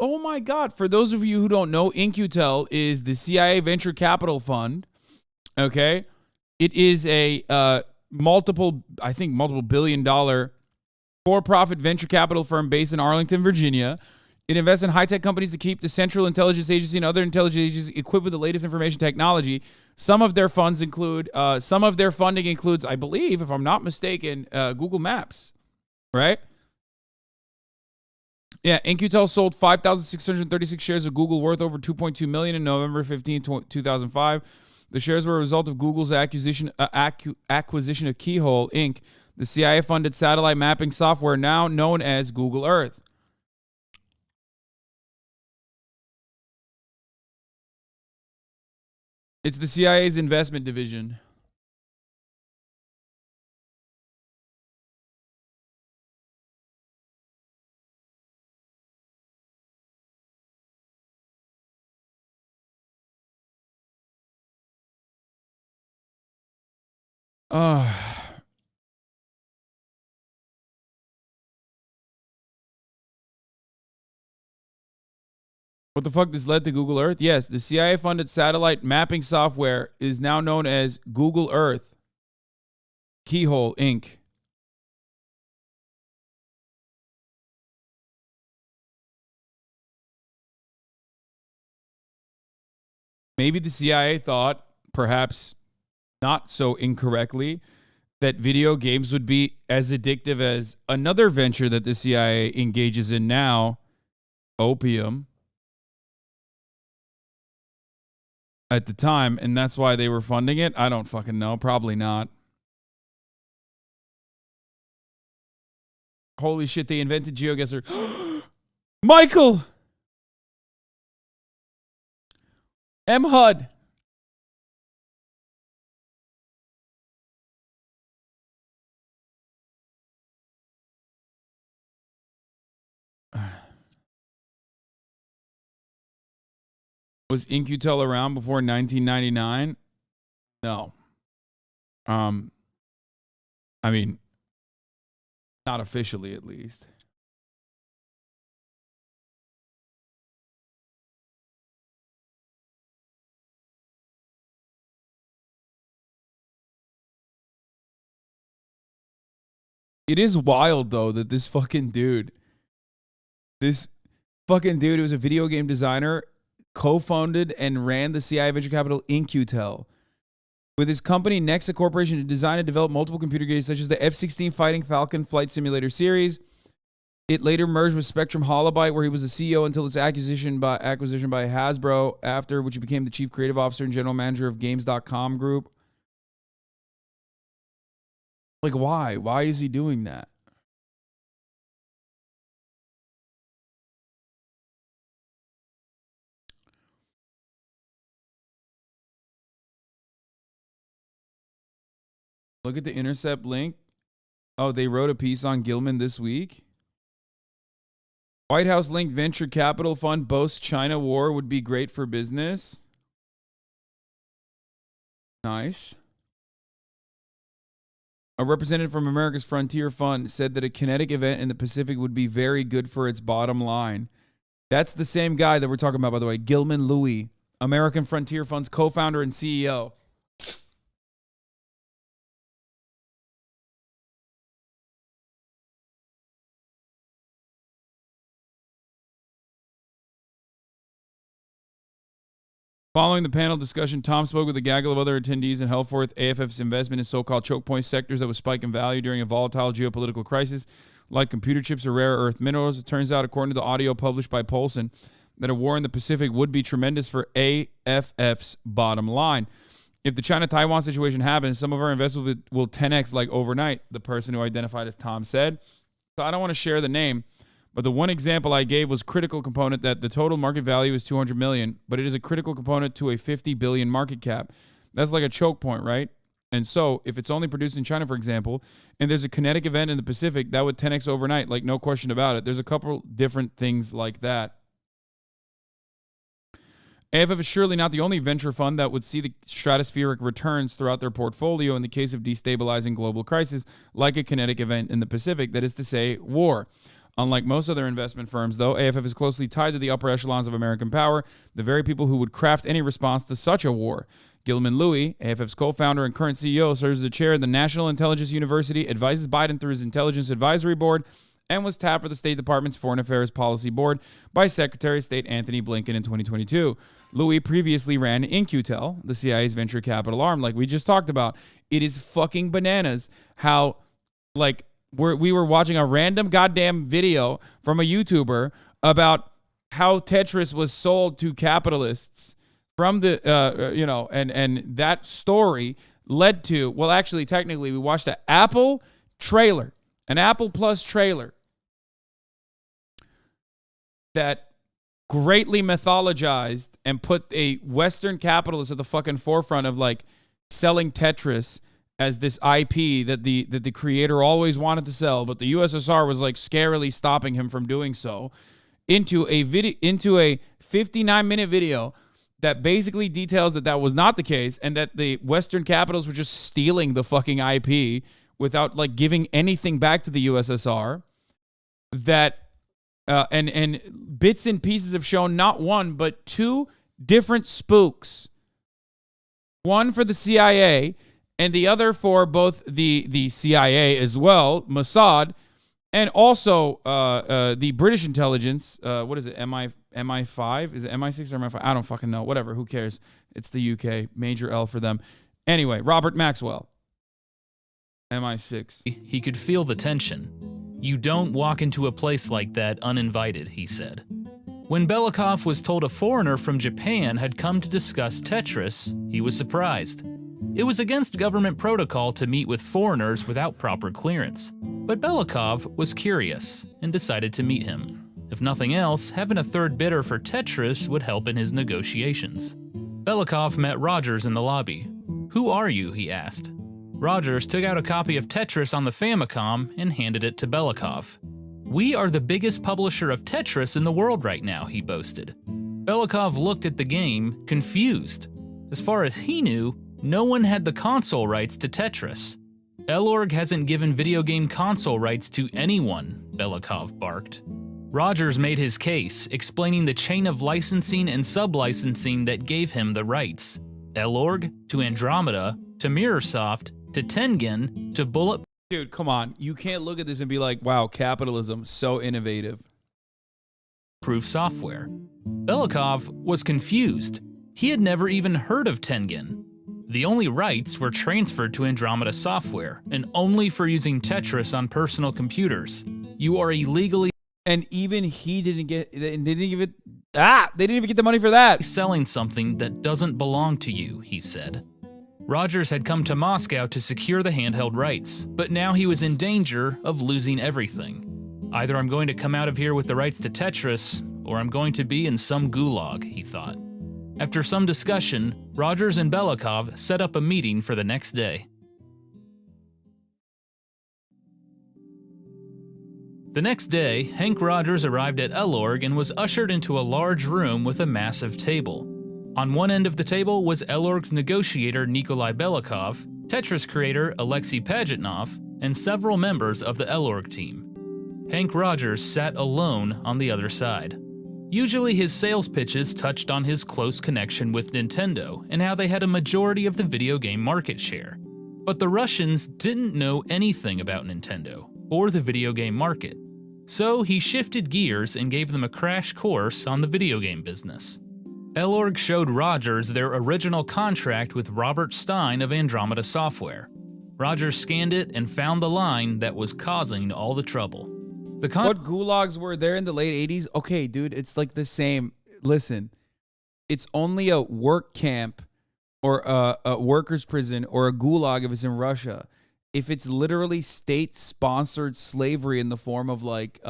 Oh my God. For those of you who don't know, In-Q-Tel is the CIA venture capital fund. Okay. It is a multiple billion-dollar for-profit venture capital firm based in Arlington, Virginia. It invests in high-tech companies to keep the Central Intelligence Agency and other intelligence agencies equipped with the latest information technology. Some of their funding includes, I believe, if I'm not mistaken, Google Maps. Right? Yeah, In-Q-Tel sold 5,636 shares of Google worth over $2.2 million in November 15, 2005. The shares were a result of Google's acquisition of Keyhole, Inc., the CIA-funded satellite mapping software now known as Google Earth. It's the CIA's investment division. What the fuck? This led to Google Earth? Yes, the CIA-funded satellite mapping software is now known as Google Earth. Keyhole, Inc. Maybe the CIA thought, perhaps not so incorrectly, that video games would be as addictive as another venture that the CIA engages in now, opium, at the time, and that's why they were funding it. I don't fucking know. Probably not. Holy shit, they invented GeoGuessr. Michael! M. Hud. Was In-Q-Tel around before 1999? No. I mean, not officially at least. It is wild though that this fucking dude who was a video game designer, co-founded and ran the CIA venture capital In-Q-Tel. With his company, Nexa Corporation, he designed and developed multiple computer games such as the F-16 Fighting Falcon Flight Simulator series. It later merged with Spectrum Holobyte, where he was the CEO until its acquisition by Hasbro, after which he became the chief creative officer and general manager of Games.com Group. Like, why? Why is he doing that? Look at the Intercept link. Oh, they wrote a piece on Gilman this week. White House linked venture capital fund boasts China war would be great for business. Nice. A representative from America's Frontier Fund said that a kinetic event in the Pacific would be very good for its bottom line. That's the same guy that we're talking about, by the way. Gilman Louie, American Frontier Fund's co-founder and CEO. Following the panel discussion, Tom spoke with a gaggle of other attendees and held forth AFF's investment in so-called choke point sectors that would spike in value during a volatile geopolitical crisis, like computer chips or rare earth minerals. It turns out, according to the audio published by Polson, that a war in the Pacific would be tremendous for AFF's bottom line. If the China-Taiwan situation happens, some of our investments will 10x like overnight, the person who identified as Tom said. So I don't want to share the name, but the one example I gave was critical component that the total market value is $200 million, but it is a critical component to a $50 billion market cap. That's like a choke point, right? And so if it's only produced in China, for example, and there's a kinetic event in the Pacific, that would 10x overnight, like no question about it. There's a couple different things like that. AFF is surely not the only venture fund that would see the stratospheric returns throughout their portfolio in the case of destabilizing global crisis, like a kinetic event in the Pacific, that is to say, war. Unlike most other investment firms, though, AFF is closely tied to the upper echelons of American power, the very people who would craft any response to such a war. Gilman Louie, AFF's co-founder and current CEO, serves as the chair of the National Intelligence University, advises Biden through his Intelligence Advisory Board, and was tapped for the State Department's Foreign Affairs Policy Board by Secretary of State Anthony Blinken in 2022. Louie previously ran In-Q-Tel, the CIA's venture capital arm, like we just talked about. It is fucking bananas how, like, we were watching a random goddamn video from a YouTuber about how Tetris was sold to capitalists from the, and that story led to, well, actually, technically, we watched an Apple Plus trailer that greatly mythologized and put a Western capitalist at the fucking forefront of, like, selling Tetris as this IP that the creator always wanted to sell, but the USSR was like scarily stopping him from doing so, into a 59-minute video that basically details that that was not the case and that the Western capitals were just stealing the fucking IP without like giving anything back to the USSR. That and bits and pieces have shown not one but two different spooks. One for the CIA and the other for both the CIA as well, Mossad, and also the British intelligence. What is it, MI5? Is it MI6 or MI5? I don't fucking know. Whatever, who cares? It's the UK. Major L for them. Anyway, Robert Maxwell, MI6. He could feel the tension. You don't walk into a place like that uninvited, he said. When Belikov was told a foreigner from Japan had come to discuss Tetris, he was surprised. It was against government protocol to meet with foreigners without proper clearance. But Belikov was curious and decided to meet him. If nothing else, having a third bidder for Tetris would help in his negotiations. Belikov met Rogers in the lobby. "Who are you?" he asked. Rogers took out a copy of Tetris on the Famicom and handed it to Belikov. "We are the biggest publisher of Tetris in the world right now," he boasted. Belikov looked at the game, confused. As far as he knew, no one had the console rights to Tetris. "Elorg hasn't given video game console rights to anyone," Belikov barked. Rogers made his case, explaining the chain of licensing and sub-licensing that gave him the rights. Elorg, to Andromeda, to Mirrorsoft, to Tengen, to Bullet... Dude, come on. You can't look at this and be like, wow, capitalism, so innovative. ...proof software. Belikov was confused. He had never even heard of Tengen. The only rights were transferred to Andromeda Software, and only for using Tetris on personal computers. You are illegally... And even he didn't get, they didn't even get the money for that. ...selling something that doesn't belong to you, he said. Rogers had come to Moscow to secure the handheld rights, but now he was in danger of losing everything. Either I'm going to come out of here with the rights to Tetris, or I'm going to be in some gulag, he thought. After some discussion, Rogers and Belikov set up a meeting for the next day. The next day, Hank Rogers arrived at Elorg and was ushered into a large room with a massive table. On one end of the table was Elorg's negotiator Nikolai Belikov, Tetris creator Alexei Pajitnov, and several members of the Elorg team. Hank Rogers sat alone on the other side. Usually his sales pitches touched on his close connection with Nintendo and how they had a majority of the video game market share. But the Russians didn't know anything about Nintendo or the video game market. So he shifted gears and gave them a crash course on the video game business. Elorg showed Rogers their original contract with Robert Stein of Andromeda Software. Rogers scanned it and found the line that was causing all the trouble. What gulags were there in the late 80s? Okay, dude, it's like the same. Listen, it's only a work camp or a workers' prison or a gulag if it's in Russia. If it's literally state-sponsored slavery in the form of like,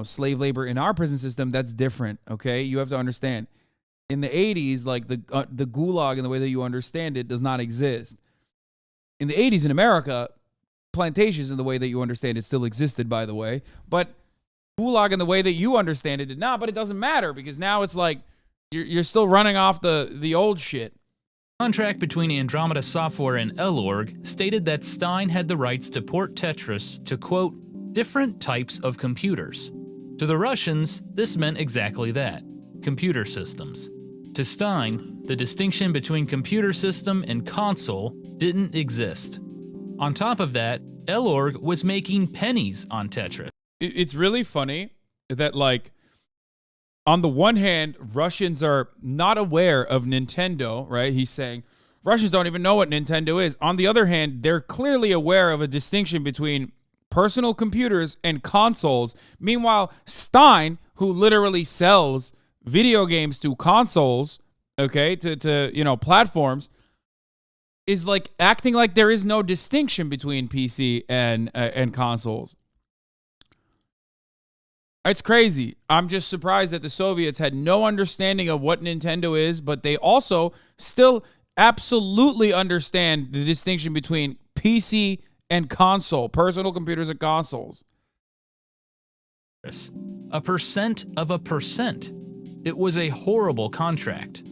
slave labor in our prison system, that's different, okay? You have to understand. In the 80s, like the gulag in the way that you understand it does not exist. In the 80s in America, plantations in the way that you understand it still existed, by the way. But gulag in the way that you understand it did not, but it doesn't matter because now it's like you're still running off the old shit. The contract between Andromeda Software and Elorg stated that Stein had the rights to port Tetris to, quote, different types of computers. To the Russians, this meant exactly that, computer systems. To Stein, the distinction between computer system and console didn't exist. On top of that, Elorg was making pennies on Tetris. It's really funny that, like, on the one hand, Russians are not aware of Nintendo, right? He's saying Russians don't even know what Nintendo is. On the other hand, they're clearly aware of a distinction between personal computers and consoles. Meanwhile, Stein, who literally sells video games to consoles, okay, to platforms, is like acting like there is no distinction between PC and consoles. It's crazy. I'm just surprised that the Soviets had no understanding of what Nintendo is, but they also still absolutely understand the distinction between PC and console, personal computers and consoles. A percent of a percent. It was a horrible contract.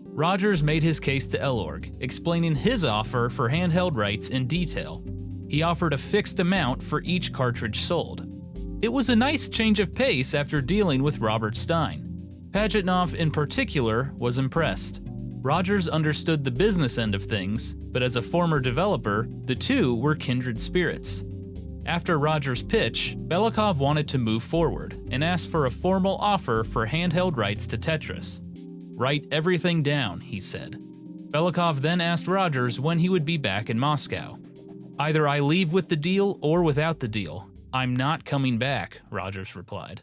Rogers made his case to Elorg, explaining his offer for handheld rights in detail. He offered a fixed amount for each cartridge sold. It was a nice change of pace after dealing with Robert Stein. Pajitnov, in particular, was impressed. Rogers understood the business end of things, but as a former developer, the two were kindred spirits. After Rogers' pitch, Belikov wanted to move forward and asked for a formal offer for handheld rights to Tetris. Write everything down, he said. Belikov then asked Rogers when he would be back in Moscow. Either I leave with the deal or without the deal. I'm not coming back, Rogers replied.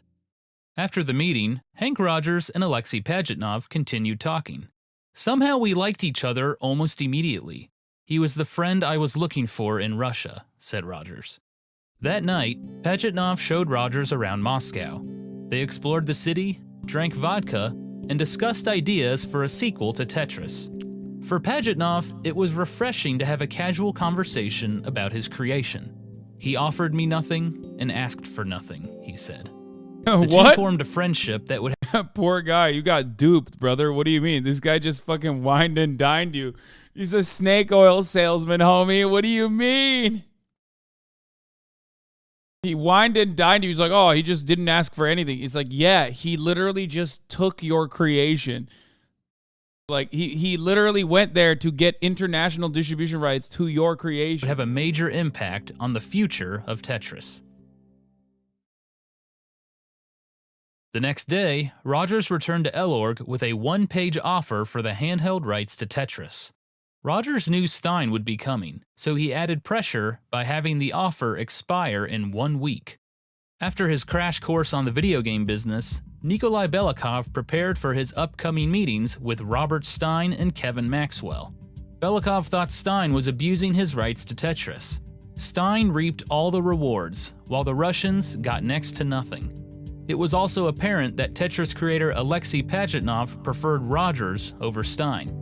After the meeting, Hank Rogers and Alexei Pajitnov continued talking. Somehow we liked each other almost immediately. He was the friend I was looking for in Russia, said Rogers. That night, Pajitnov showed Rogers around Moscow. They explored the city, drank vodka, and discussed ideas for a sequel to Tetris. For Pajitnov, it was refreshing to have a casual conversation about his creation. He offered me nothing and asked for nothing, he said. The two formed a friendship that would Poor guy, you got duped, brother. What do you mean? This guy just fucking wined and dined you. He's a snake oil salesman, homie. What do you mean? He wined and dined you. He's like, oh, he just didn't ask for anything. He's like, yeah, he literally just took your creation. Like, he literally went there to get international distribution rights to your creation. have a major impact on the future of Tetris. The next day, Rogers returned to Elorg with a one-page offer for the handheld rights to Tetris. Rogers knew Stein would be coming, so he added pressure by having the offer expire in 1 week. After his crash course on the video game business, Nikolai Belikov prepared for his upcoming meetings with Robert Stein and Kevin Maxwell. Belikov thought Stein was abusing his rights to Tetris. Stein reaped all the rewards, while the Russians got next to nothing. It was also apparent that Tetris creator Alexei Pajitnov preferred Rogers over Stein.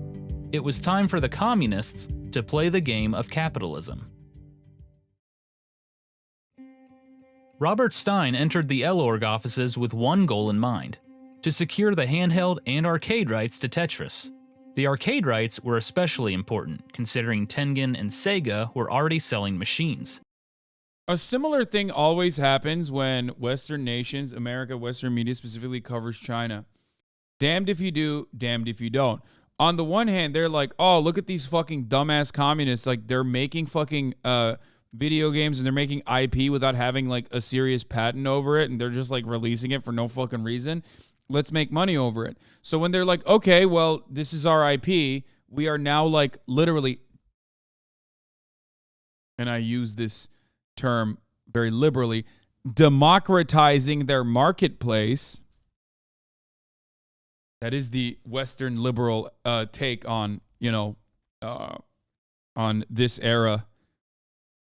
It was time for the communists to play the game of capitalism. Robert Stein entered the Elorg offices with one goal in mind: to secure the handheld and arcade rights to Tetris. The arcade rights were especially important, considering Tengen and Sega were already selling machines. A similar thing always happens when Western nations, America, Western media specifically, covers China. Damned if you do, damned if you don't. On the one hand, they're like, oh, look at these fucking dumbass communists. Like, they're making fucking video games and they're making IP without having like a serious patent over it, and they're just like releasing it for no fucking reason. Let's make money over it. So when they're like, okay, well, this is our IP, we are now like literally, and I use this term very liberally, democratizing their marketplace. That is the Western liberal take on, on this era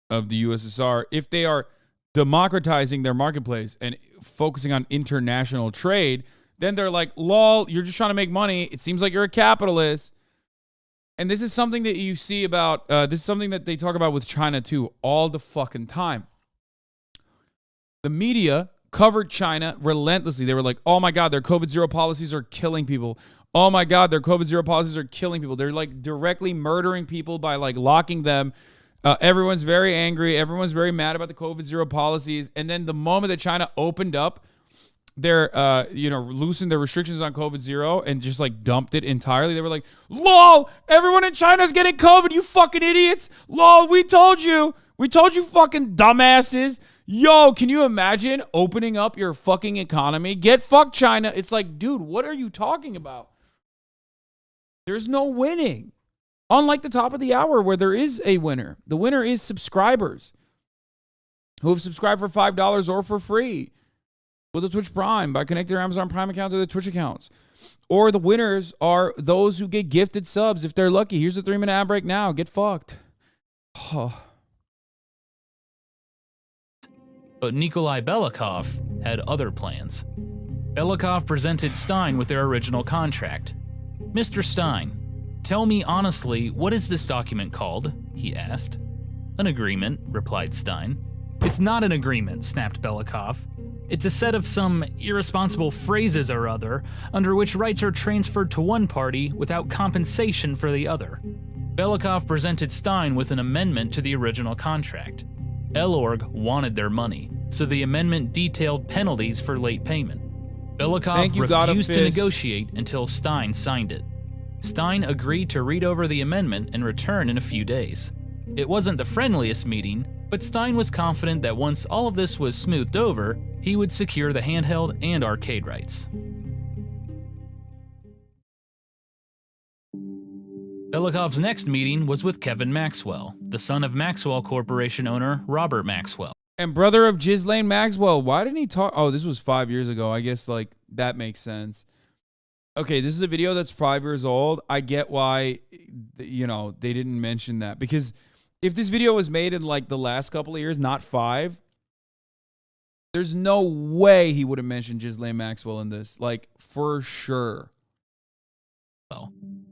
of the USSR. If they are democratizing their marketplace and focusing on international trade, then they're like, lol, you're just trying to make money. It seems like you're a capitalist. And this is something that you see about, this is something that they talk about with China too, all the fucking time. The media covered China relentlessly. They were like, oh my God, their COVID-0 policies are killing people. Oh my God, their COVID-0 policies are killing people. They're like directly murdering people by like locking them. Everyone's very angry. Everyone's very mad about the COVID-0 policies. And then the moment that China opened up their, loosened their restrictions on COVID-0 and just like dumped it entirely, they were like, lol, everyone in China's getting COVID, you fucking idiots. Lol, we told you. We told you fucking dumbasses. Yo, can you imagine opening up your fucking economy? Get fucked, China. It's like, dude, what are you talking about? There's no winning. Unlike the top of the hour where there is a winner. The winner is subscribers who have subscribed for $5 or for free with a Twitch Prime by connecting their Amazon Prime account to their Twitch accounts. Or the winners are those who get gifted subs if they're lucky. Here's a 3-minute ad break now. Get fucked. Oh. But Nikolai Belikov had other plans. Belikov presented Stein with their original contract. Mr. Stein, tell me honestly, what is this document called? He asked. An agreement, replied Stein. It's not an agreement, snapped Belikov. It's a set of some irresponsible phrases or other, under which rights are transferred to one party without compensation for the other. Belikov presented Stein with an amendment to the original contract. Elorg wanted their money, so the amendment detailed penalties for late payment. Belikov refused to negotiate until Stein signed it. Stein agreed to read over the amendment and return in a few days. It wasn't the friendliest meeting, but Stein was confident that once all of this was smoothed over, he would secure the handheld and arcade rights. Belikov's next meeting was with Kevin Maxwell, the son of Maxwell Corporation owner Robert Maxwell. And brother of Ghislaine Maxwell. Why didn't he talk? Oh, this was 5 years ago. I guess like that makes sense. Okay, this is a video that's 5 years old. I get why, they didn't mention that. Because if this video was made in like the last couple of years, not 5, There's no way he would have mentioned Ghislaine Maxwell in this. Like, for sure.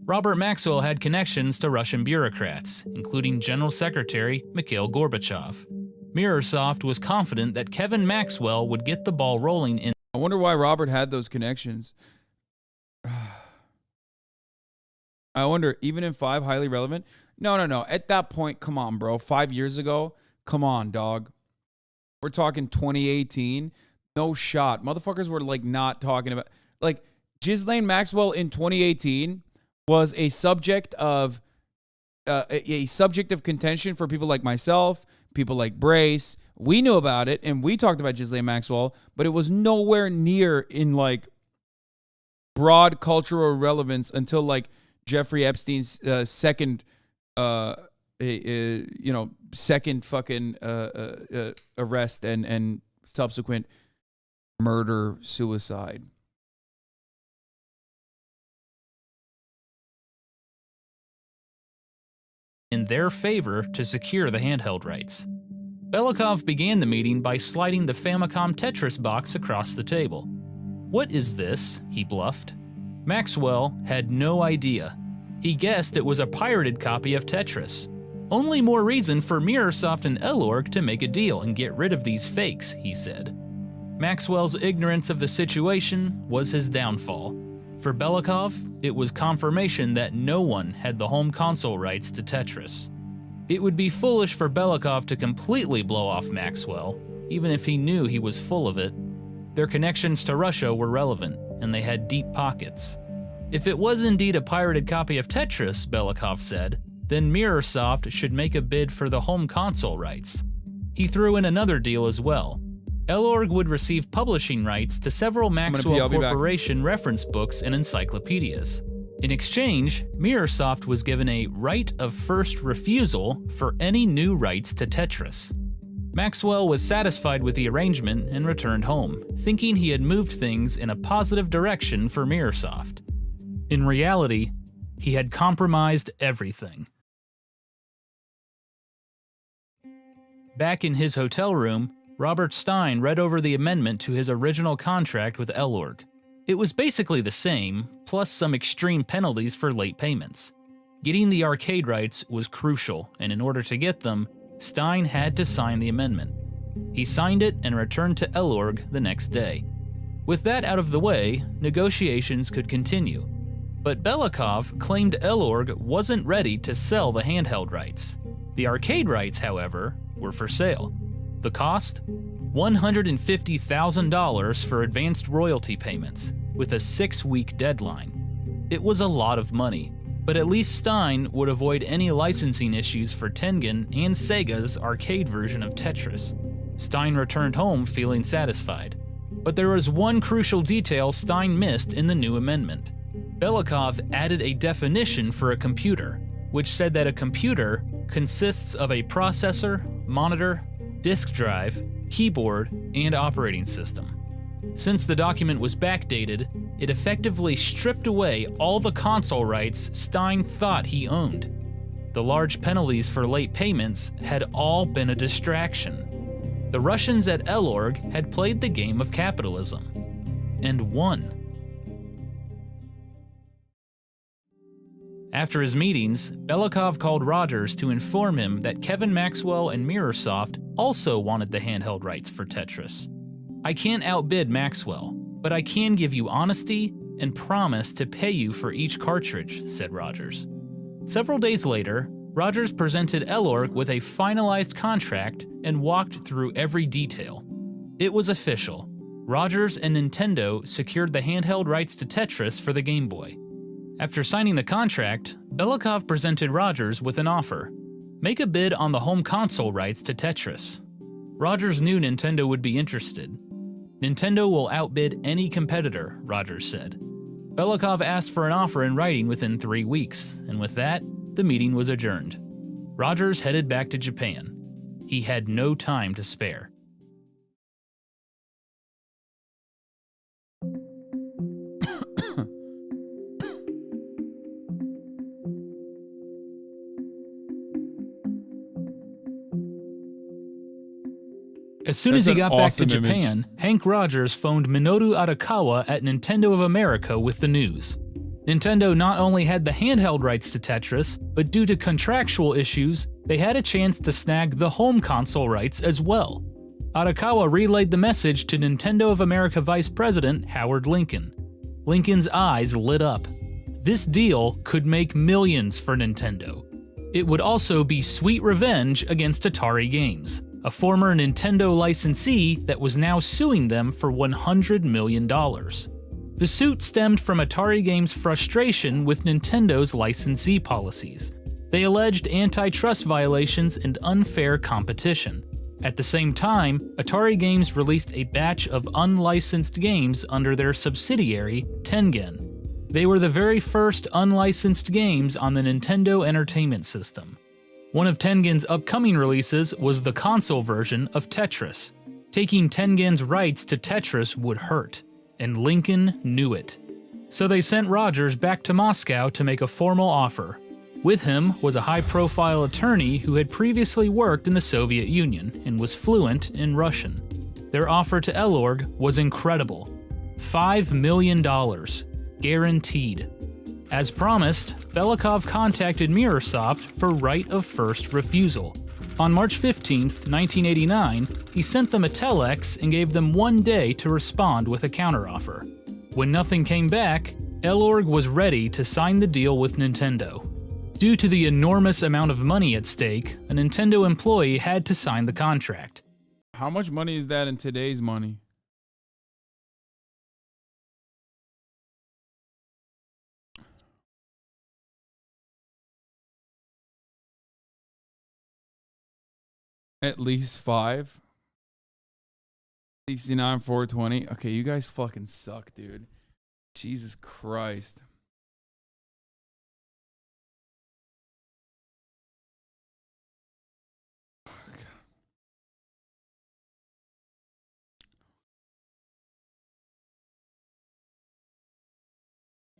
Robert Maxwell had connections to Russian bureaucrats, including General Secretary Mikhail Gorbachev. Mirrorsoft was confident that Kevin Maxwell would get the ball rolling in. I wonder why Robert had those connections. I wonder, even in 5, highly relevant? No. At that point, come on, bro. 5 years ago? Come on, dog. We're talking 2018. No shot. Motherfuckers were, like, not talking about... Like, Ghislaine Maxwell in 2018 was a subject of... a subject of contention for people like myself, people like Brace. We knew about it, and we talked about Ghislaine Maxwell, but it was nowhere near in, like, broad cultural relevance until, like, Jeffrey Epstein's second fucking arrest and subsequent murder, suicide. In their favor to secure the handheld rights. Belikov began the meeting by sliding the Famicom Tetris box across the table. "What is this?" he bluffed. Maxwell had no idea. He guessed it was a pirated copy of Tetris. Only more reason for Mirrorsoft and Elorg to make a deal and get rid of these fakes, he said. Maxwell's ignorance of the situation was his downfall. For Belikov, it was confirmation that no one had the home console rights to Tetris. It would be foolish for Belikov to completely blow off Maxwell, even if he knew he was full of it. Their connections to Russia were relevant, and they had deep pockets. If it was indeed a pirated copy of Tetris, Belikov said, then Mirrorsoft should make a bid for the home console rights. He threw in another deal as well. Elorg would receive publishing rights to several Maxwell Corporation reference books and encyclopedias. In exchange, Mirrorsoft was given a right of first refusal for any new rights to Tetris. Maxwell was satisfied with the arrangement and returned home, thinking he had moved things in a positive direction for Mirrorsoft. In reality, he had compromised everything. Back in his hotel room, Robert Stein read over the amendment to his original contract with Elorg. It was basically the same, plus some extreme penalties for late payments. Getting the arcade rights was crucial, and in order to get them, Stein had to sign the amendment. He signed it and returned to Elorg the next day. With that out of the way, negotiations could continue. But Belikov claimed Elorg wasn't ready to sell the handheld rights. The arcade rights, however, were for sale. The cost? $150,000 for advanced royalty payments, with a 6-week deadline. It was a lot of money, but at least Stein would avoid any licensing issues for Tengen and Sega's arcade version of Tetris. Stein returned home feeling satisfied. But there was one crucial detail Stein missed in the new amendment. Belikov added a definition for a computer, which said that a computer consists of a processor, monitor, disk drive, keyboard, and operating system. Since the document was backdated, it effectively stripped away all the console rights Stein thought he owned. The large penalties for late payments had all been a distraction. The Russians at Elorg had played the game of capitalism and won. After his meetings, Belikov called Rogers to inform him that Kevin Maxwell and Mirrorsoft also wanted the handheld rights for Tetris. "I can't outbid Maxwell, but I can give you honesty and promise to pay you for each cartridge," said Rogers. Several days later, Rogers presented Elorg with a finalized contract and walked through every detail. It was official. Rogers and Nintendo secured the handheld rights to Tetris for the Game Boy. After signing the contract, Belikov presented Rogers with an offer. Make a bid on the home console rights to Tetris. Rogers knew Nintendo would be interested. Nintendo will outbid any competitor, Rogers said. Belikov asked for an offer in writing within 3 weeks, and with that, the meeting was adjourned. Rogers headed back to Japan. He had no time to spare. As soon as That's he an got back to awesome image. Japan, Hank Rogers phoned Minoru Arakawa at Nintendo of America with the news. Nintendo not only had the handheld rights to Tetris, but due to contractual issues, they had a chance to snag the home console rights as well. Arakawa relayed the message to Nintendo of America Vice President Howard Lincoln. Lincoln's eyes lit up. This deal could make millions for Nintendo. It would also be sweet revenge against Atari Games, a former Nintendo licensee that was now suing them for $100 million. The suit stemmed from Atari Games' frustration with Nintendo's licensee policies. They alleged antitrust violations and unfair competition. At the same time, Atari Games released a batch of unlicensed games under their subsidiary, Tengen. They were the very first unlicensed games on the Nintendo Entertainment System. One of Tengen's upcoming releases was the console version of Tetris. Taking Tengen's rights to Tetris would hurt, and Lincoln knew it. So they sent Rogers back to Moscow to make a formal offer. With him was a high-profile attorney who had previously worked in the Soviet Union and was fluent in Russian. Their offer to Elorg was incredible. $5 million, guaranteed. As promised, Belikov contacted Mirrorsoft for right of first refusal. On March 15, 1989, he sent them a telex and gave them 1 day to respond with a counteroffer. When nothing came back, Elorg was ready to sign the deal with Nintendo. Due to the enormous amount of money at stake, a Nintendo employee had to sign the contract. How much money is that in today's money? At least 5. 69, 420. Okay, you guys fucking suck, dude. Jesus Christ.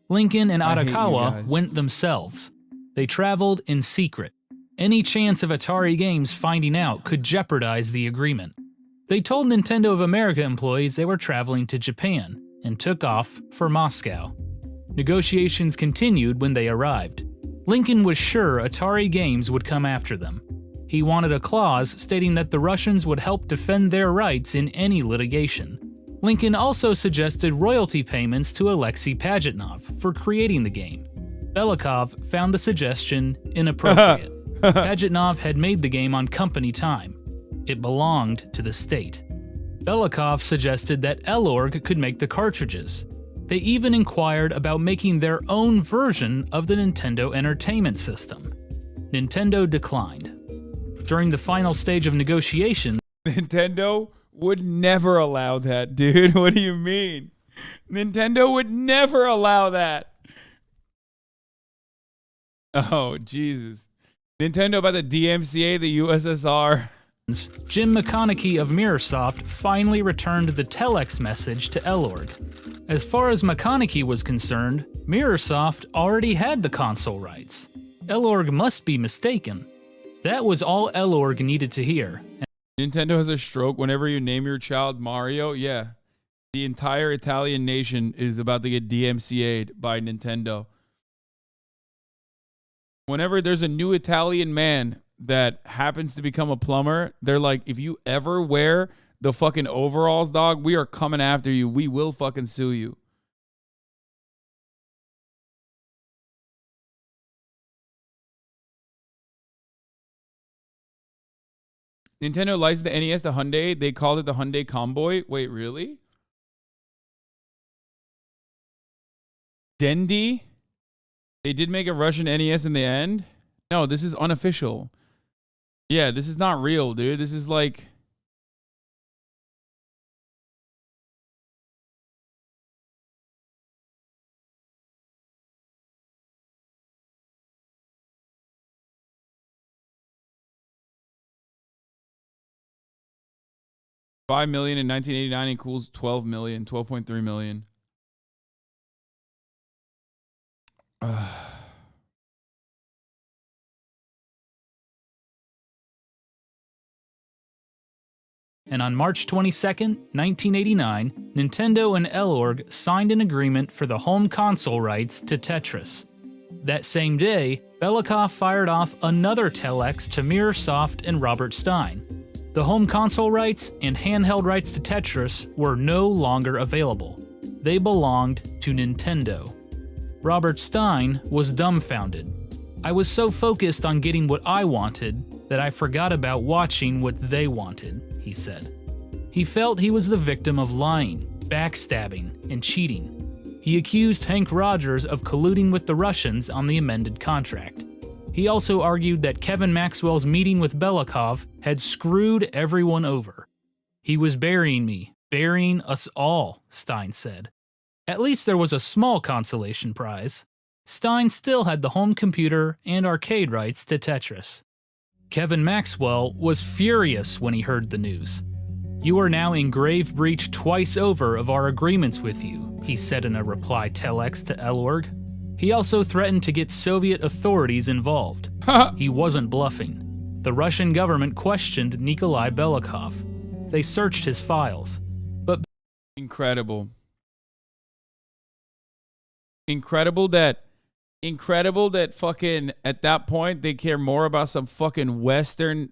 Lincoln and I hate you Arakawa guys. went themselves. They traveled in secret. Any chance of Atari Games finding out could jeopardize the agreement. They told Nintendo of America employees they were traveling to Japan and took off for Moscow. Negotiations continued when they arrived. Lincoln was sure Atari Games would come after them. He wanted a clause stating that the Russians would help defend their rights in any litigation. Lincoln also suggested royalty payments to Alexei Pajitnov for creating the game. Belikov found the suggestion inappropriate. Pajitnov had made the game on company time. It belonged to the state. Belikov suggested that Elorg could make the cartridges. They even inquired about making their own version of the Nintendo Entertainment System. Nintendo declined. During the final stage of negotiations, Nintendo would never allow that, dude. What do you mean? Nintendo would never allow that. Oh, Jesus. Nintendo about the DMCA, the USSR. Jim McConaughey of Mirrorsoft finally returned the telex message to Elorg. As far as McConaughey was concerned, Mirrorsoft already had the console rights. Elorg must be mistaken. That was all Elorg needed to hear. Nintendo has a stroke whenever you name your child Mario. Yeah. The entire Italian nation is about to get DMCA'd by Nintendo. Whenever there's a new Italian man that happens to become a plumber, they're like, if you ever wear the fucking overalls, dog, we are coming after you. We will fucking sue you. Nintendo licensed the NES to Hyundai. They called it the Hyundai Comboy. Wait, really? Dendy? They did make a Russian NES in the end? No, this is unofficial. Yeah, this is not real, dude. This is like... $5 million in 1989 equals 12 million, 12.3 million. and on March 22, 1989, Nintendo and Elorg signed an agreement for the home console rights to Tetris. That same day, Belikov fired off another telex to Mirrorsoft and Robert Stein. The home console rights and handheld rights to Tetris were no longer available. They belonged to Nintendo. Robert Stein was dumbfounded. I was so focused on getting what I wanted that I forgot about watching what they wanted, he said. He felt he was the victim of lying, backstabbing, and cheating. He accused Hank Rogers of colluding with the Russians on the amended contract. He also argued that Kevin Maxwell's meeting with Belikov had screwed everyone over. He was burying me, burying us all, Stein said. At least there was a small consolation prize. Stein still had the home computer and arcade rights to Tetris. Kevin Maxwell was furious when he heard the news. "You are now in grave breach twice over of our agreements with you," he said in a reply telex to Elorg. He also threatened to get Soviet authorities involved. He wasn't bluffing. The Russian government questioned Nikolai Belikov. They searched his files. But Incredible that fucking at that point they care more about some fucking Western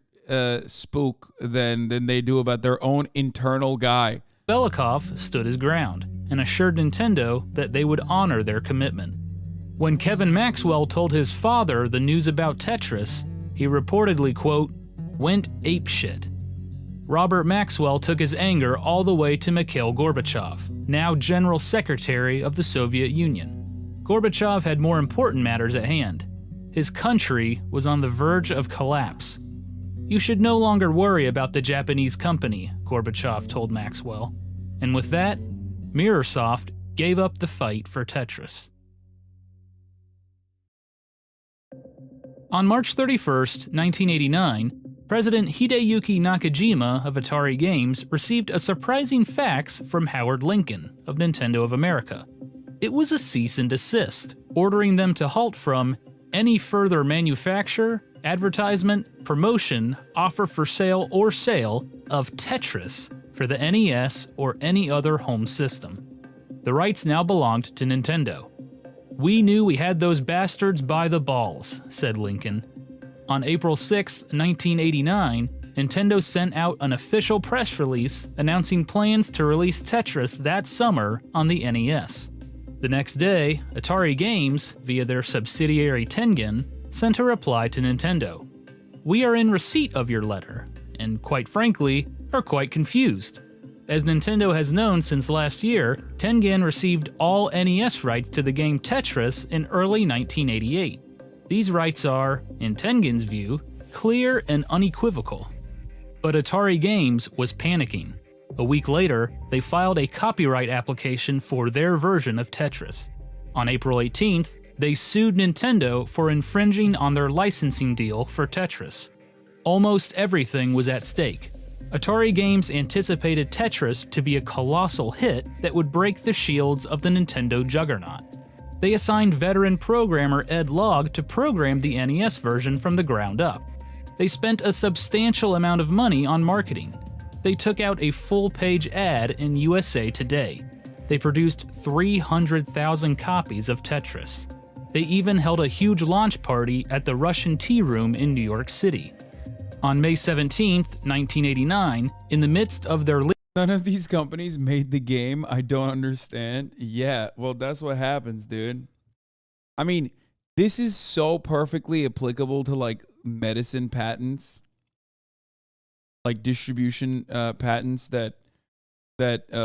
spook than they do about their own internal guy. Belikov stood his ground and assured Nintendo that they would honor their commitment. When Kevin Maxwell told his father the news about Tetris, he reportedly, quote, went apeshit. Robert Maxwell took his anger all the way to Mikhail Gorbachev, now General Secretary of the Soviet Union. Gorbachev had more important matters at hand. His country was on the verge of collapse. "You should no longer worry about the Japanese company," Gorbachev told Maxwell. And with that, Mirrorsoft gave up the fight for Tetris. On March 31, 1989, President Hideyuki Nakajima of Atari Games received a surprising fax from Howard Lincoln of Nintendo of America. It was a cease and desist, ordering them to halt from any further manufacture, advertisement, promotion, offer for sale, or sale of Tetris for the NES or any other home system. The rights now belonged to Nintendo. "We knew we had those bastards by the balls," said Lincoln. On April 6, 1989, Nintendo sent out an official press release announcing plans to release Tetris that summer on the NES. The next day, Atari Games, via their subsidiary Tengen, sent a reply to Nintendo. "We are in receipt of your letter, and quite frankly, are quite confused. As Nintendo has known since last year, Tengen received all NES rights to the game Tetris in early 1988. These rights are, in Tengen's view, clear and unequivocal." But Atari Games was panicking. A week later, they filed a copyright application for their version of Tetris. On April 18th, they sued Nintendo for infringing on their licensing deal for Tetris. Almost everything was at stake. Atari Games anticipated Tetris to be a colossal hit that would break the shields of the Nintendo juggernaut. They assigned veteran programmer Ed Logg to program the NES version from the ground up. They spent a substantial amount of money on marketing. They took out a full-page ad in USA Today. They produced 300,000 copies of Tetris. They even held a huge launch party at the Russian Tea Room in New York City. On May 17, 1989, in the midst of their None of these companies made the game. I don't understand. Yeah, well, that's what happens, dude. I mean, this is so perfectly applicable to like medicine patents. Like distribution patents that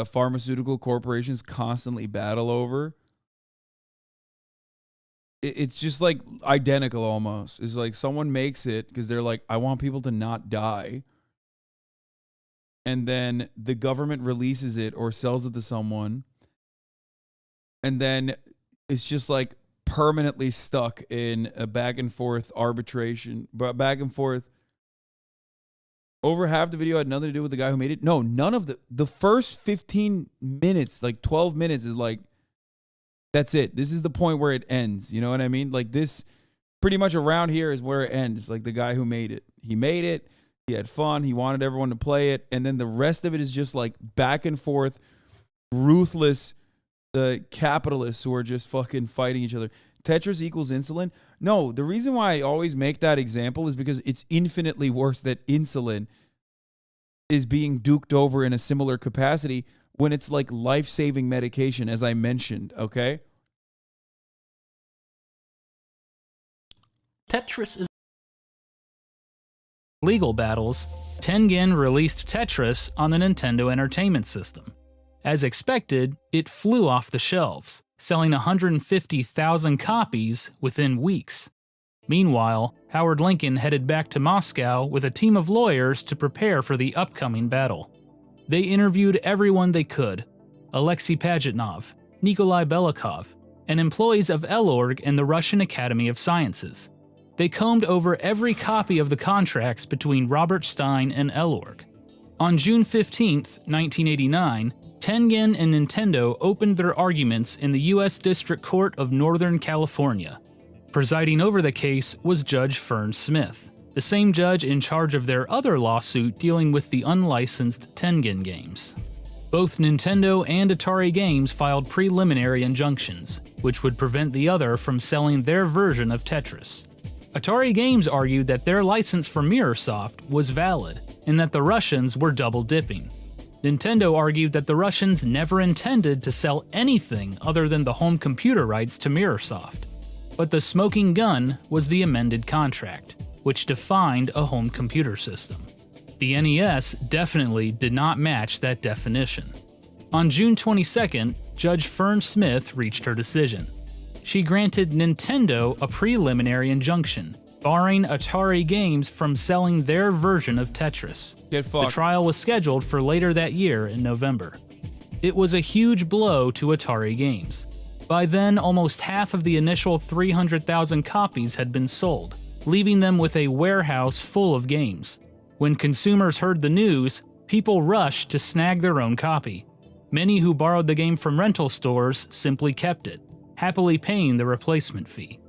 pharmaceutical corporations constantly battle over. It's just like identical almost. It's like someone makes it because they're like, I want people to not die. And then the government releases it or sells it to someone. And then it's just like permanently stuck in a back and forth arbitration, but back and forth. Over half the video had nothing to do with the guy who made it. No, none of the first 15 minutes, like 12 minutes is like, that's it. This is the point where it ends. You know what I mean? Like this, pretty much around here is where it ends. Like the guy who made it. He made it. He had fun. He wanted everyone to play it. And then the rest of it is just like back and forth, ruthless capitalists who are just fucking fighting each other. Tetris equals insulin? No, the reason why I always make that example is because it's infinitely worse that insulin is being duked over in a similar capacity when it's like life-saving medication, as I mentioned, okay? Tetris is legal battles. Tengen released Tetris on the Nintendo Entertainment System. As expected, it flew off the shelves, selling 150,000 copies within weeks. Meanwhile, Howard Lincoln headed back to Moscow with a team of lawyers to prepare for the upcoming battle. They interviewed everyone they could: Alexei Pajitnov, Nikolai Belikov, and employees of Elorg and the Russian Academy of Sciences. They combed over every copy of the contracts between Robert Stein and Elorg. On June 15, 1989, Tengen and Nintendo opened their arguments in the U.S. District Court of Northern California. Presiding over the case was Judge Fern Smith, the same judge in charge of their other lawsuit dealing with the unlicensed Tengen games. Both Nintendo and Atari Games filed preliminary injunctions, which would prevent the other from selling their version of Tetris. Atari Games argued that their license from Mirrorsoft was valid, and that the Russians were double-dipping. Nintendo argued that the Russians never intended to sell anything other than the home computer rights to Mirrorsoft. But the smoking gun was the amended contract, which defined a home computer system. The NES definitely did not match that definition. On June 22nd, Judge Fern Smith reached her decision. She granted Nintendo a preliminary injunction, barring Atari Games from selling their version of Tetris. Get fucked. The trial was scheduled for later that year in November. It was a huge blow to Atari Games. By then, almost half of the initial 300,000 copies had been sold, leaving them with a warehouse full of games. When consumers heard the news, people rushed to snag their own copy. Many who borrowed the game from rental stores simply kept it, happily paying the replacement fee.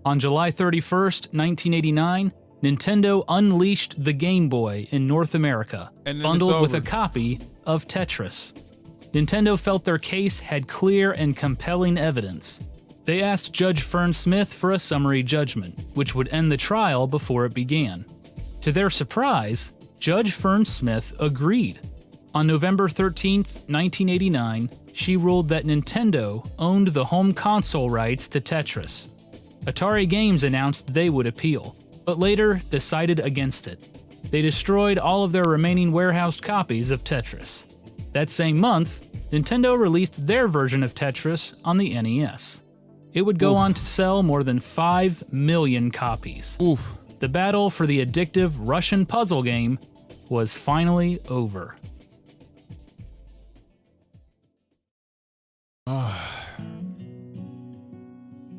On July 31st, 1989, Nintendo unleashed the Game Boy in North America, bundled with a copy of Tetris. Nintendo felt their case had clear and compelling evidence. They asked Judge Fern Smith for a summary judgment, which would end the trial before it began. To their surprise, Judge Fern Smith agreed. On November 13th, 1989, she ruled that Nintendo owned the home console rights to Tetris. Atari Games announced they would appeal, but later decided against it. They destroyed all of their remaining warehoused copies of Tetris. That same month, Nintendo released their version of Tetris on the NES. It would go on to sell more than 5 million copies. The battle for the addictive Russian puzzle game was finally over.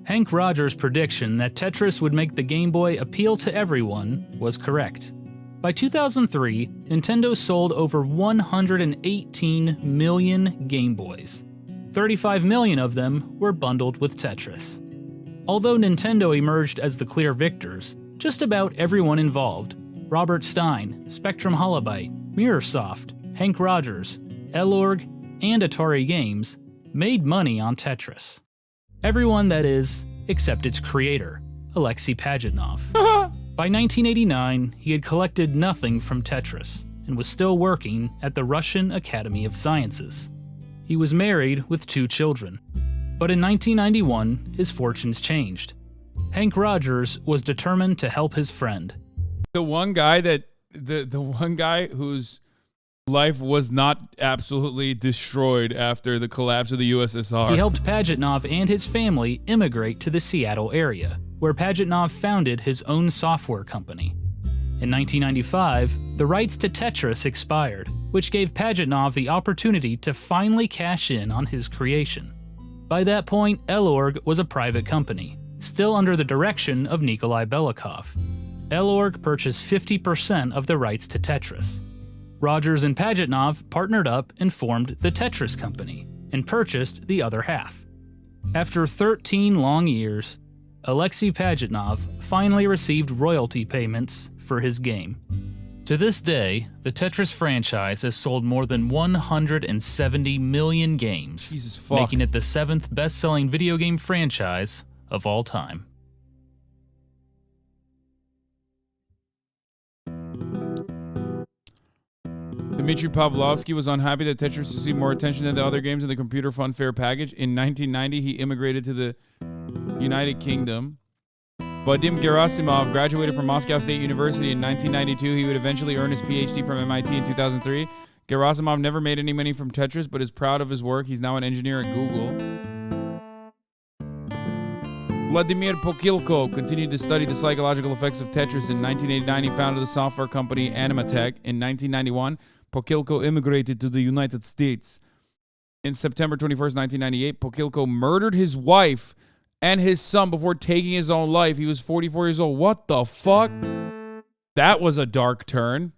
Hank Rogers' prediction that Tetris would make the Game Boy appeal to everyone was correct. By 2003, Nintendo sold over 118 million Game Boys. 35 million of them were bundled with Tetris. Although Nintendo emerged as the clear victors, just about everyone involved, Robert Stein, Spectrum Holobyte, Mirrorsoft, Hank Rogers, Elorg, and Atari Games, made money on Tetris. Everyone, that is, except its creator, Alexei Pajitnov. By 1989, he had collected nothing from Tetris and was still working at the Russian Academy of Sciences. He was married with 2 children. But in 1991, his fortunes changed. Hank Rogers was determined to help his friend. The one guy whose life was not absolutely destroyed after the collapse of the USSR. He helped Pajitnov and his family immigrate to the Seattle area, where Pajitnov founded his own software company. In 1995, the rights to Tetris expired, which gave Pajitnov the opportunity to finally cash in on his creation. By that point, Elorg was a private company, still under the direction of Nikolai Belikov. Elorg purchased 50% of the rights to Tetris. Rogers and Pajitnov partnered up and formed the Tetris Company, and purchased the other half. After 13 long years, Alexei Pajitnov finally received royalty payments for his game. To this day, the Tetris franchise has sold more than 170 million games, Jesus fuck. making it the 7th best-selling video game franchise of all time. Dmitry Pavlovsky was unhappy that Tetris received more attention than the other games in the Computer Fun Fair package. In 1990, he immigrated to the United Kingdom. Vadim Gerasimov graduated from Moscow State University in 1992. He would eventually earn his PhD from MIT in 2003. Gerasimov never made any money from Tetris, but is proud of his work. He's now an engineer at Google. Vladimir Pokilko continued to study the psychological effects of Tetris. In 1989, he founded the software company Animatech. In 1991, Pokilko immigrated to the United States. In September 21st, 1998, Pokilko murdered his wife and his son before taking his own life. He was 44 years old. What the fuck? That was a dark turn.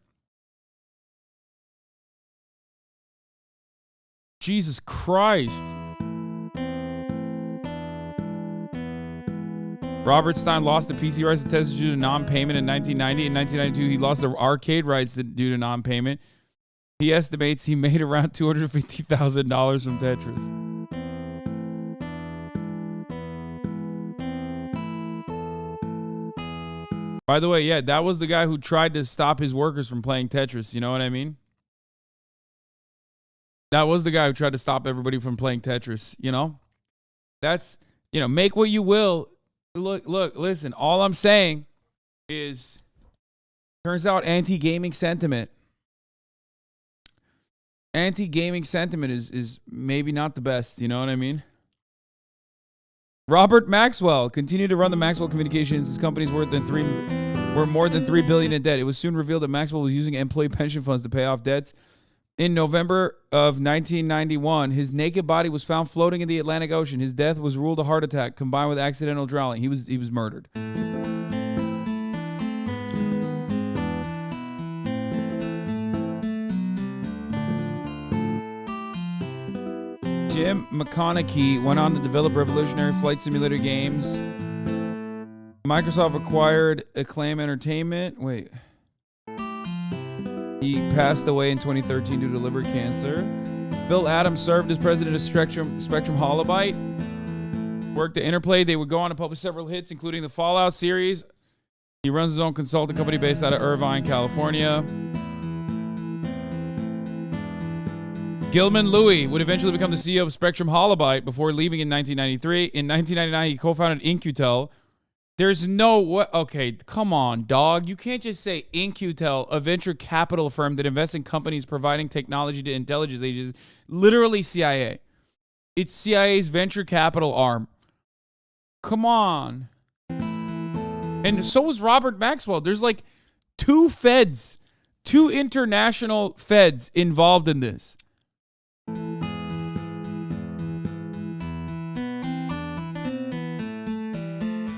Jesus Christ. Robert Stein lost the PC rights to Tetris due to non-payment in 1990. In 1992, he lost the arcade rights due to non-payment. He estimates he made around $250,000 from Tetris. By the way, yeah, that was the guy who tried to stop his workers from playing Tetris. You know what I mean? That was the guy who tried to stop everybody from playing Tetris, you know? That's, you know, make what you will. Look, listen, all I'm saying is, turns out anti-gaming sentiment is maybe not the best, you know what I mean? Robert Maxwell continued to run the Maxwell Communications. His company's worth more than $3 billion in debt. It was soon revealed that Maxwell was using employee pension funds to pay off debts. In November of 1991, his naked body was found floating in the Atlantic Ocean. His death was ruled a heart attack combined with accidental drowning. He was murdered. Jim McConaughey went on to develop revolutionary flight simulator games. Microsoft acquired Acclaim Entertainment. Wait. He passed away in 2013 due to liver cancer. Bill Adams served as president of Spectrum Holobyte. Worked at Interplay. They would go on to publish several hits, including the Fallout series. He runs his own consulting company based out of Irvine, California. Gilman Louie would eventually become the CEO of Spectrum Holobyte before leaving in 1993. In 1999, he co-founded In-Q-Tel. There's no way. Okay, come on, dog. You can't just say In-Q-Tel, a venture capital firm that invests in companies providing technology to intelligence agencies, literally CIA. It's CIA's venture capital arm. Come on. And so was Robert Maxwell. There's like two international feds involved in this.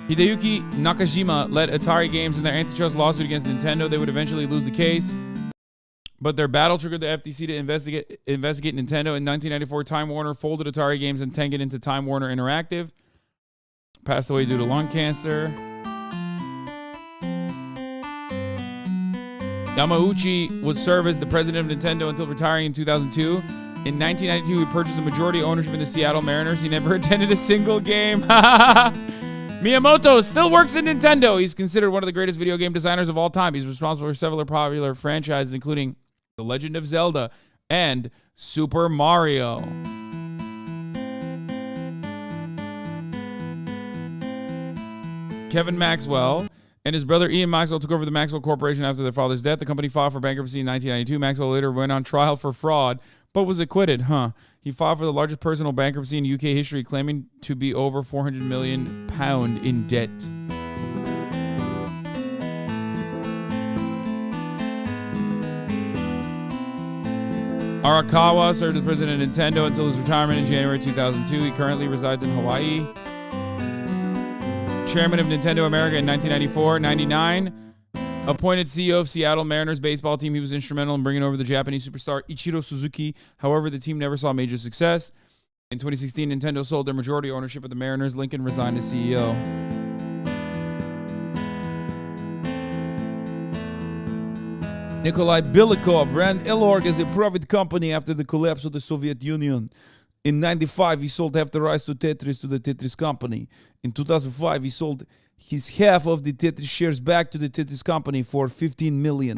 Hideyuki Nakajima led Atari Games in their antitrust lawsuit against Nintendo. They would eventually lose the case, but their battle triggered the FTC to investigate Nintendo. In 1994, Time Warner folded Atari Games and Tengen into Time Warner Interactive. Passed away due to lung cancer. Yamauchi would serve as the president of Nintendo until retiring in 2002. In 1992, he purchased a majority ownership in the Seattle Mariners. He never attended a single game. Miyamoto still works in Nintendo. He's considered one of the greatest video game designers of all time. He's responsible for several popular franchises, including The Legend of Zelda and Super Mario. Kevin Maxwell and his brother Ian Maxwell took over the Maxwell Corporation after their father's death. The company filed for bankruptcy in 1992. Maxwell later went on trial for fraud, but was acquitted. He filed for the largest personal bankruptcy in UK history, claiming to be over £400 million in debt. Arakawa served as president of Nintendo until his retirement in January 2002. He currently resides in Hawaii. Chairman of Nintendo America in 1994-99. Appointed CEO of Seattle Mariners baseball team. He was instrumental in bringing over the Japanese superstar Ichiro Suzuki. However, the team never saw major success. In 2016, Nintendo sold their majority ownership of the Mariners. Lincoln resigned as CEO. Nikolai Bilikov ran Elorg as a private company after the collapse of the Soviet Union. In 1995, he sold half the rights to Tetris to the Tetris company. In 2005, he sold his half of the Tetris shares back to the Tetris company for $15 million.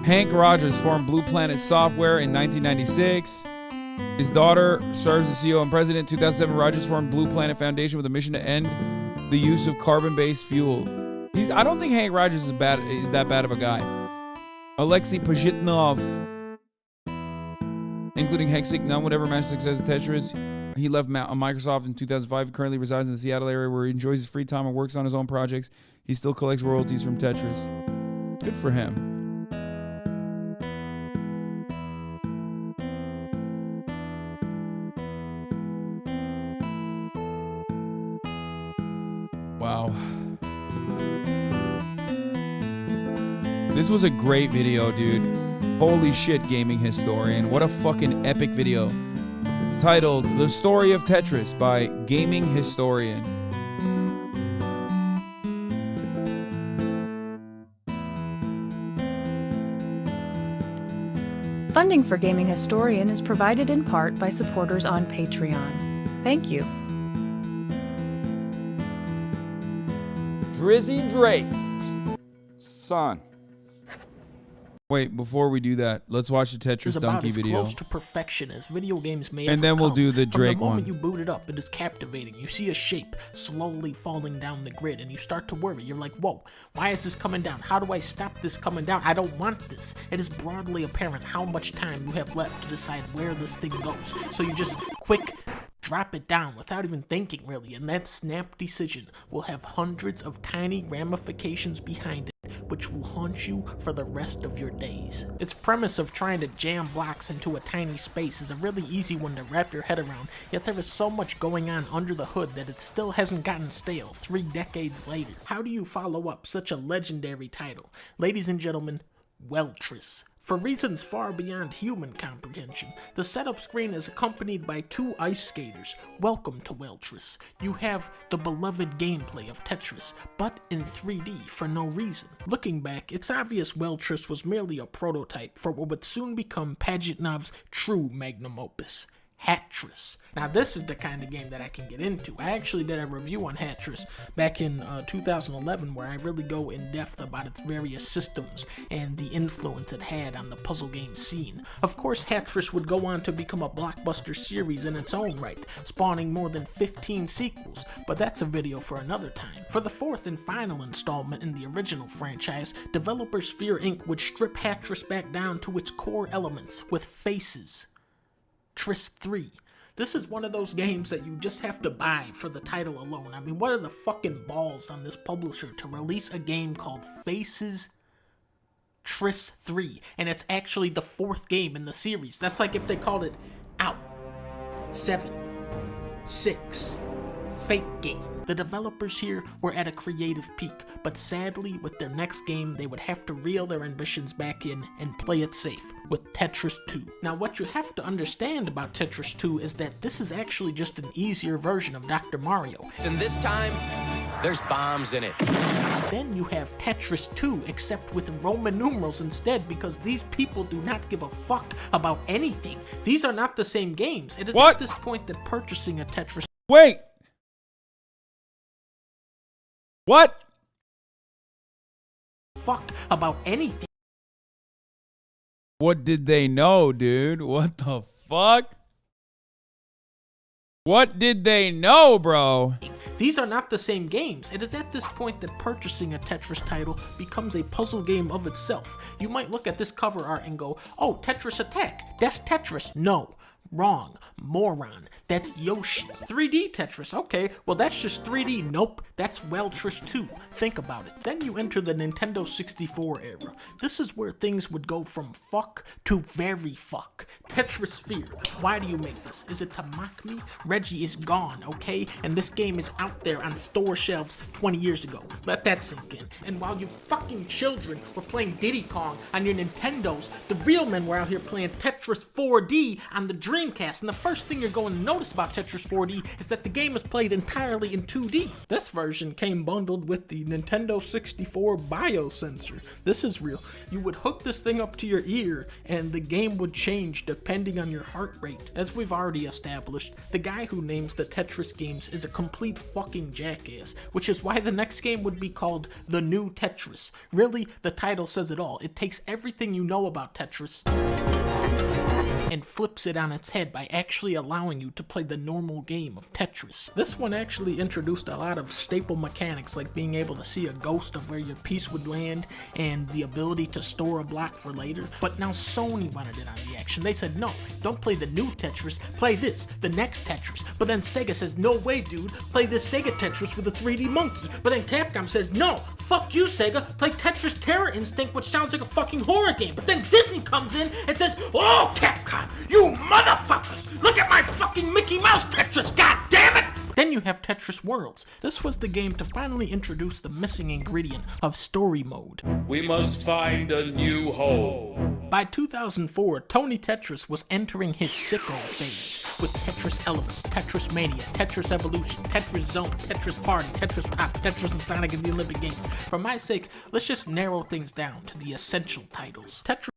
Hank Rogers formed Blue Planet Software in 1996. His daughter serves as CEO and president. In 2007, Rogers formed Blue Planet Foundation with a mission to end the use of carbon-based fuel. I don't think Hank Rogers is that bad of a guy. Alexei Pajitnov, including Hexic, none would ever match success at Tetris. He left Microsoft in 2005. He currently resides in the Seattle area where he enjoys his free time and works on his own projects. He still collects royalties from Tetris. Good for him. Wow. This was a great video, dude. Holy shit, Gaming Historian. What a fucking epic video. Titled The Story of Tetris by Gaming Historian. Funding for Gaming Historian is provided in part by supporters on Patreon. Thank you. Drizzy Drake's son. Wait, before we do that, let's watch the Tetris Donkey video. It's about as close to perfection as video games may and ever then we'll come. do the Drake From the moment one. you boot it up, it is captivating. You see a shape slowly falling down the grid, and you start to worry. You're like, whoa, why is this coming down? How do I stop this coming down? I don't want this. It is broadly apparent how much time you have left to decide where this thing goes. So you just quick drop it down without even thinking, really, and that snap decision will have hundreds of tiny ramifications behind it, which will haunt you for the rest of your days. Its premise of trying to jam blocks into a tiny space is a really easy one to wrap your head around, yet there is so much going on under the hood that it still hasn't gotten stale 3 decades later. How do you follow up such a legendary title? Ladies and gentlemen, Weltris. For reasons far beyond human comprehension, the setup screen is accompanied by 2 ice skaters. Welcome to Weltris. You have the beloved gameplay of Tetris, but in 3D for no reason. Looking back, it's obvious Weltris was merely a prototype for what would soon become Pajitnov's true magnum opus, Hatris. Now this is the kind of game that I can get into. I actually did a review on Hatris back in 2011 where I really go in depth about its various systems and the influence it had on the puzzle game scene. Of course, Hatris would go on to become a blockbuster series in its own right, spawning more than 15 sequels, but that's a video for another time. For the 4th and final installment in the original franchise, developers Fear Inc. would strip Hatris back down to its core elements with faces. Tris 3. This is one of those games that you just have to buy for the title alone. I mean, what are the fucking balls on this publisher to release a game called Faces Tris 3, and it's actually the 4th game in the series. That's like if they called it Out 7 6 Fake Game. The developers here were at a creative peak, but sadly, with their next game, they would have to reel their ambitions back in and play it safe with Tetris 2. Now, what you have to understand about Tetris 2 is that this is actually just an easier version of Dr. Mario. And this time, there's bombs in it. Then you have Tetris 2, except with Roman numerals instead, because these people do not give a fuck about anything. These are not the same games. It is at this point that purchasing a Tetris... Wait! What? Fuck about anything. What did they know, dude? What the fuck? What did they know, bro? These are not the same games. It is at this point that purchasing a Tetris title becomes a puzzle game of itself. You might look at this cover art and go, oh, Tetris Attack, that's Tetris. No. Wrong. Moron. That's Yoshi. 3D Tetris. Okay, well that's just 3D. Nope, that's Weltris 2. Think about it. Then you enter the Nintendo 64 era. This is where things would go from fuck to very fuck. Tetris Sphere. Why do you make this? Is it to mock me? Reggie is gone, okay? And this game is out there on store shelves 20 years ago. Let that sink in. And while you fucking children were playing Diddy Kong on your Nintendos, the real men were out here playing Tetris 4D on the Dreamcast. Dreamcast, and the first thing you're going to notice about Tetris 4D is that the game is played entirely in 2D. This version came bundled with the Nintendo 64 biosensor. This is real. You would hook this thing up to your ear, and the game would change depending on your heart rate. As we've already established, the guy who names the Tetris games is a complete fucking jackass, which is why the next game would be called The New Tetris. Really, the title says it all. It takes everything you know about Tetris and flips it on its head by actually allowing you to play the normal game of Tetris. This one actually introduced a lot of staple mechanics, like being able to see a ghost of where your piece would land and the ability to store a block for later. But now Sony wanted it on the action. They said, no, don't play the new Tetris, play this, the next Tetris. But then Sega says, no way, dude, play this Sega Tetris with a 3D monkey. But then Capcom says, no, fuck you, Sega, play Tetris Terror Instinct, which sounds like a fucking horror game. But then Disney comes in and says, oh, Capcom, you motherfuckers! Look at my fucking Mickey Mouse Tetris, god damn it! Then you have Tetris Worlds. This was the game to finally introduce the missing ingredient of story mode. We must find a new home. By 2004, Tony Tetris was entering his sicko phase with Tetris Elements, Tetris Mania, Tetris Evolution, Tetris Zone, Tetris Party, Tetris Pop, Tetris and Sonic and the Olympic Games. For my sake, let's just narrow things down to the essential titles. Tetris.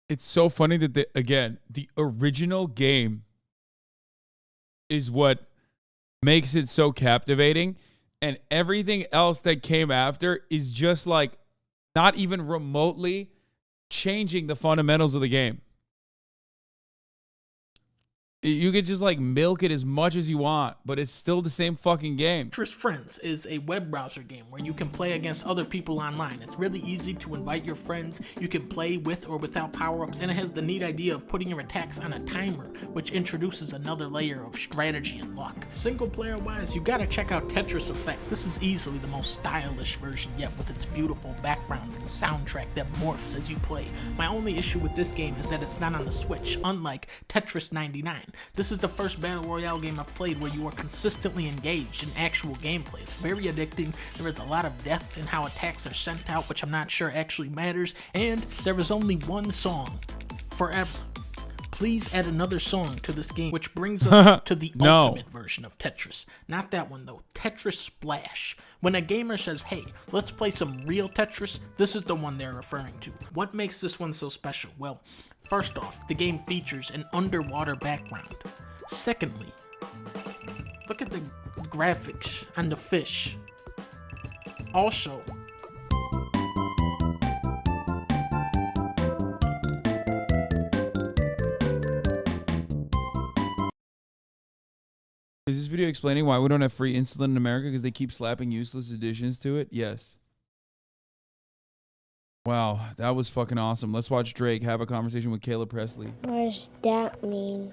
It's so funny that, the original game is what makes it so captivating, and everything else that came after is just like not even remotely changing the fundamentals of the game. You could just like milk it as much as you want, but it's still the same fucking game. Tetris Friends is a web browser game where you can play against other people online. It's really easy to invite your friends. You can play with or without power-ups, and it has the neat idea of putting your attacks on a timer, which introduces another layer of strategy and luck. Single player wise, you gotta check out Tetris Effect. This is easily the most stylish version yet, with its beautiful backgrounds and soundtrack that morphs as you play. My only issue with this game is that it's not on the Switch, unlike Tetris 99. This is the first Battle Royale game I've played where you are consistently engaged in actual gameplay. It's very addicting, there is a lot of depth in how attacks are sent out, which I'm not sure actually matters, and there is only one song, Forever. Please add another song to this game, which brings us to the ultimate version of Tetris. Not that one though, Tetris Splash. When a gamer says, hey, let's play some real Tetris, this is the one they're referring to. What makes this one so special? Well, first off, the game features an underwater background. Secondly, look at the graphics and the fish. Also, is this video explaining why we don't have free insulin in America because they keep slapping useless additions to it? Yes. Wow, that was fucking awesome. Let's watch Drake have a conversation with Caleb Presley. What does that mean?